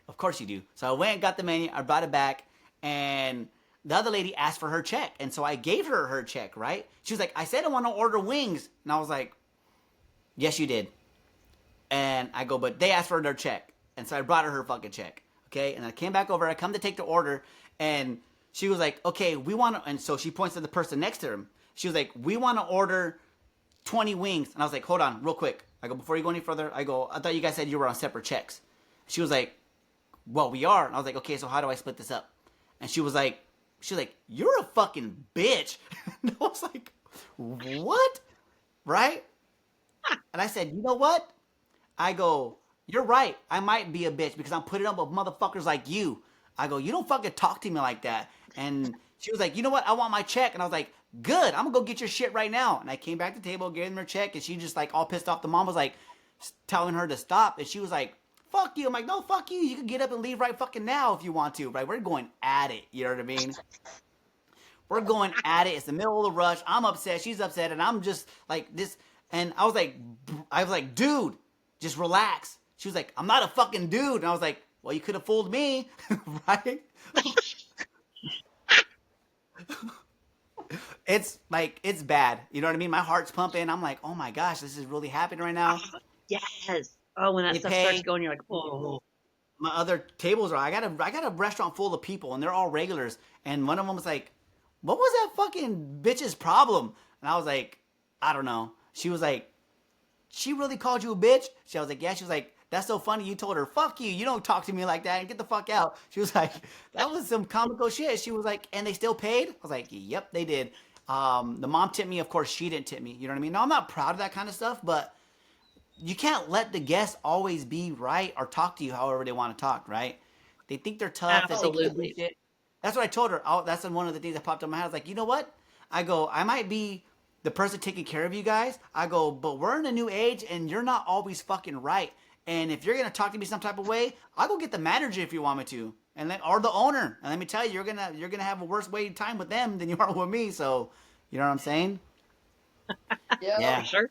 of course you do. So I went and got the menu. I brought it back. And the other lady asked for her check. And so I gave her check, right? She was like, I said I want to order wings. And I was like, yes, you did. And I go, but they asked for their check. And so I brought her fucking check. Okay? And I came back over. I come to take the order. And she was like, okay, we want to. And so she points to the person next to him. She was like, we want to order 20 wings. And I was like, hold on, real quick. I go, before you go any further, I go, I thought you guys said you were on separate checks. She was like, well, we are. And I was like, okay, so how do I split this up? And she was like, you're a fucking bitch. And I was like, what? Right? And I said, you know what? I go, you're right. I might be a bitch because I'm putting up with motherfuckers like you. I go, you don't fucking talk to me like that. And she was like, you know what? I want my check. And I was like, good. I'm going to go get your shit right now. And I came back to the table, gave them her check. And she just like all pissed off. The mom was like telling her to stop. And she was like, fuck you. I'm like, no, fuck you. You can get up and leave right fucking now if you want to. Right? We're going at it. You know what I mean? We're going at it. It's the middle of the rush. I'm upset. She's upset. And I'm just like this. And I was like, dude, just relax. She was like, I'm not a fucking dude. And I was like, well, you could have fooled me. Right? It's like, it's bad. You know what I mean? My heart's pumping. I'm like, oh my gosh, this is really happening right now. Yes. Oh, when that stuff starts going, you're like, oh. My other tables are, I got a restaurant full of people and they're all regulars. And one of them was like, what was that fucking bitch's problem? And I was like, I don't know. She was like, she really called you a bitch? I was like, yeah. She was like, that's so funny. You told her, fuck you. You don't talk to me like that and get the fuck out. She was like, that was some comical shit. She was like, and they still paid? I was like, yep, they did. The mom tipped me. Of course, she didn't tip me. You know what I mean? Now, I'm not proud of that kind of stuff, but you can't let the guests always be right or talk to you however they want to talk, right? They think they're tough. They think they can do Absolutely. shit. That's what I told her. That's one of the things that popped up in my head. I was like, you know what? I go, I might be the person taking care of you guys. I go, but we're in a new age and you're not always fucking right. And if you're gonna talk to me some type of way, I'll go get the manager if you want me to, and or the owner. And let me tell you, you're gonna have a worse waiting time with them than you are with me. So, you know what I'm saying? Yeah. Yeah. For sure.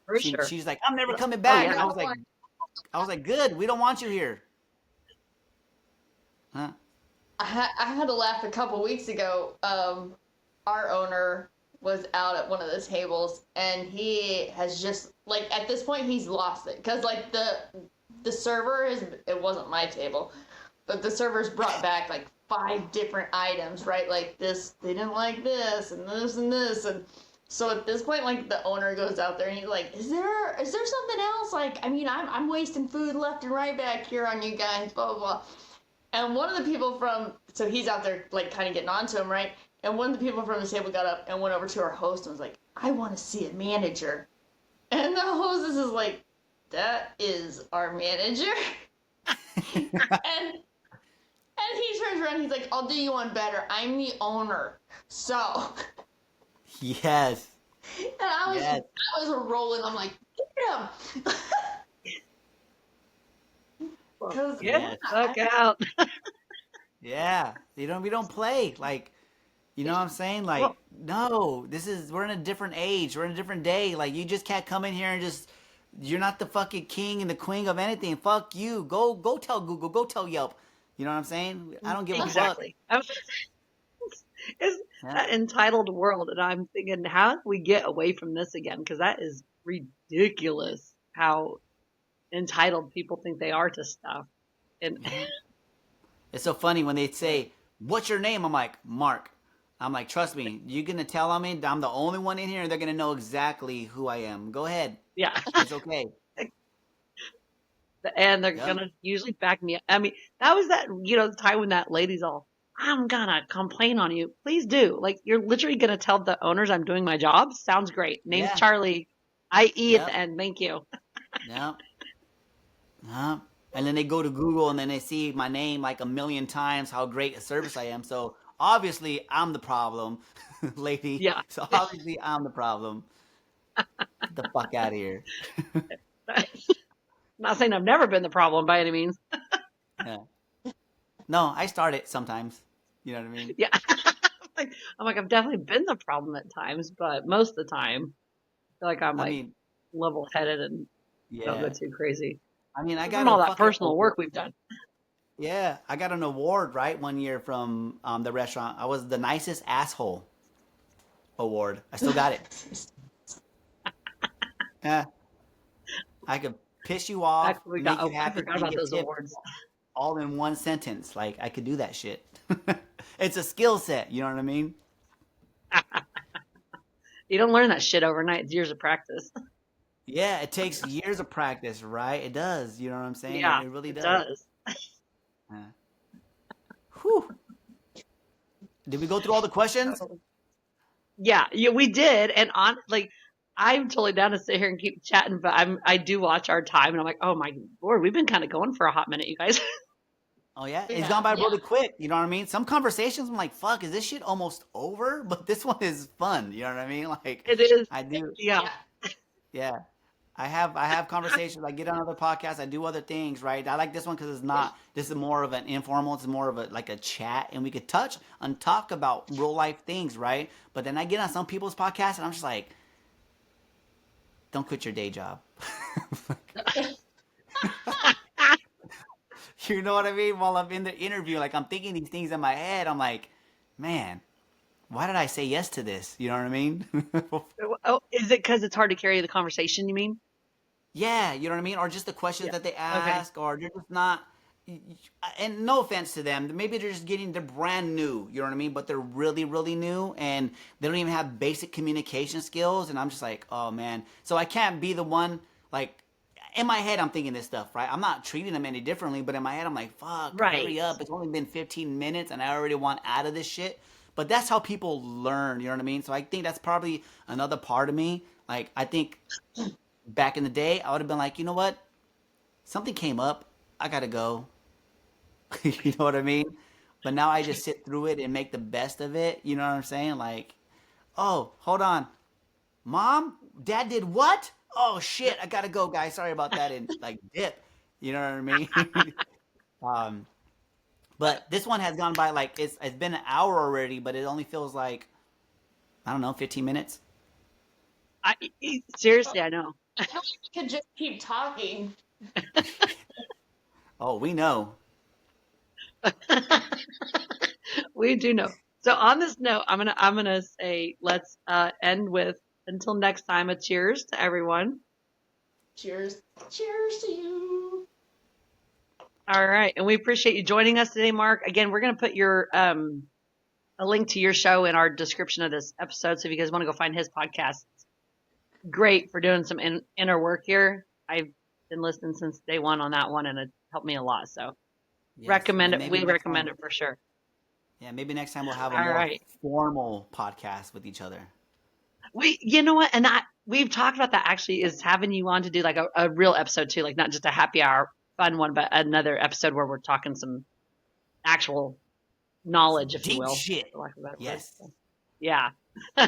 For sure. She's like, I'm never coming Oh, back. yeah. And I was like, good. We don't want you here. Huh? I had to laugh a couple weeks ago. Our owner was out at one of the tables, and he has just like at this point he's lost it because like the server is it wasn't my table, but the servers brought back like 5 different items, right? Like this, they didn't like this, and this, and this, and so at this point, like the owner goes out there and he's like, "Is there something else? Like, I mean, I'm wasting food left and right back here on you guys, blah blah blah." And one of the people so he's out there like kind of getting onto him, right? And one of the people from the table got up and went over to our host and was like, "I want to see a manager." And the hostess is like, "That is our manager." and he turns around, he's like, "I'll do you one better. I'm the owner." So Yes. and I Yes. was rolling. I'm like, "Get him." Because Yeah, fuck out. Yeah. We don't play. Like, you know what I'm saying? Like, Well, no, we're in a different age. We're in a different day. Like, you just can't come in here and you're not the fucking king and the queen of anything. Fuck you. Go tell Google. Go tell Yelp. You know what I'm saying? I don't give a fuck. exactly. It's Yeah. that entitled world, and I'm thinking, how do we get away from this again? Because that is ridiculous. How entitled people think they are to stuff. And It's so funny when they say, "What's your name?" I'm like, "Mark." I'm like, "Trust me, you're gonna tell on me. I'm the only one in here, and they're gonna know exactly who I am. Go ahead. yeah, It's okay." and they're Yep. gonna usually back me up. I mean, that was the time when that lady's all, "I'm gonna complain on you." Please do. Like, you're literally gonna tell the owners I'm doing my job? Sounds great. Name's Yeah. Charlie. IE at the Yep. end. Thank you. Yep. Yep. And then they go to Google and then they see my name like a million times, how great a service I am. So obviously I'm the problem, lady. Yeah. So obviously I'm the problem. Get the fuck out of here. Not saying I've never been the problem by any means. Yeah. No, I start it sometimes. You know what I mean? Yeah. I'm like, I've definitely been the problem at times, but most of the time, I feel like I'm I like mean, level headed and don't go yeah. too crazy. I mean, I got From all a that fucking personal work we've done. yeah, I got an award right one year from the restaurant. I was the nicest asshole award. I still got it. Yeah, I could piss you off, Actually, make you I happy, forgot and about get those tipped awards. all in one sentence. Like I could do that shit. It's a skill set. You know what I mean? You don't learn that shit overnight. It's years of practice. Yeah, it takes years of practice, right? It does. You know what I'm saying? Yeah, It really it does. does. Yeah. Whew. Did we go through all the questions? Yeah, we did. And I'm totally down to sit here and keep chatting, but I do watch our time and I'm like, oh my Lord, we've been kind of going for a hot minute, you guys. Oh yeah, it's Yeah, gone by yeah. really quick. You know what I mean? Some conversations, I'm like, "Fuck, is this shit almost over?" But this one is fun. You know what I mean? Like, It is. I do. Yeah. Yeah, I have conversations. I get on other podcasts. I do other things. Right? I like this one because it's not. This is more of an informal. It's more of a chat, and we could touch and talk about real life things. Right? But then I get on some people's podcasts, and I'm just like, "Don't quit your day job." You know what I mean? While I'm in the interview, like I'm thinking these things in my head. I'm like, man, why did I say yes to this? You know what I mean? Oh, is it because it's hard to carry the conversation, you mean? Yeah, you know what I mean? Or just the questions Yeah. that they Okay. ask, or they're just not. And no offense to them, maybe they're brand new. You know what I mean? But they're really, really new, and they don't even have basic communication skills. And I'm just like, oh man. So I can't be the one like. in my head, I'm thinking this stuff, right? I'm not treating them any differently, but in my head, I'm like, fuck, Right. hurry up. It's only been 15 minutes and I already want out of this shit. But that's how people learn, you know what I mean? So I think that's probably another part of me. Like, I think back in the day, I would have been like, you know what? Something came up. I gotta go. You know what I mean? But now I just sit through it and make the best of it. You know what I'm saying? Like, oh, hold on. Mom, Dad did what? Oh shit, I gotta go, guys. Sorry about that. And like dip. You know what I mean? um, but this one has gone by like it's been an hour already, but it only feels like I don't know, 15 minutes. Seriously, I know. I feel like we could just keep talking. Oh, we know. We do know. So on this note, I'm gonna say let's end with until next time a cheers to everyone. Cheers. Cheers to you. All right, and we appreciate you joining us today, Mark. Again, we're gonna put your a link to your show in our description of this episode. So if you guys want to go find his podcast, great for doing some inner work here. I've been listening since day one on that one, and it helped me a lot. So Yes. recommend And it. maybe We next recommend time, it for sure. yeah, maybe next time we'll have a All more right. formal podcast with each other. You know what? And we've talked about that actually is having you on to do like a real episode too, like not just a happy hour fun one, but another episode where we're talking some actual knowledge, if you Deep will, shit. for lack of a better word. Yes. So, yeah. All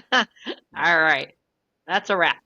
right. That's a wrap.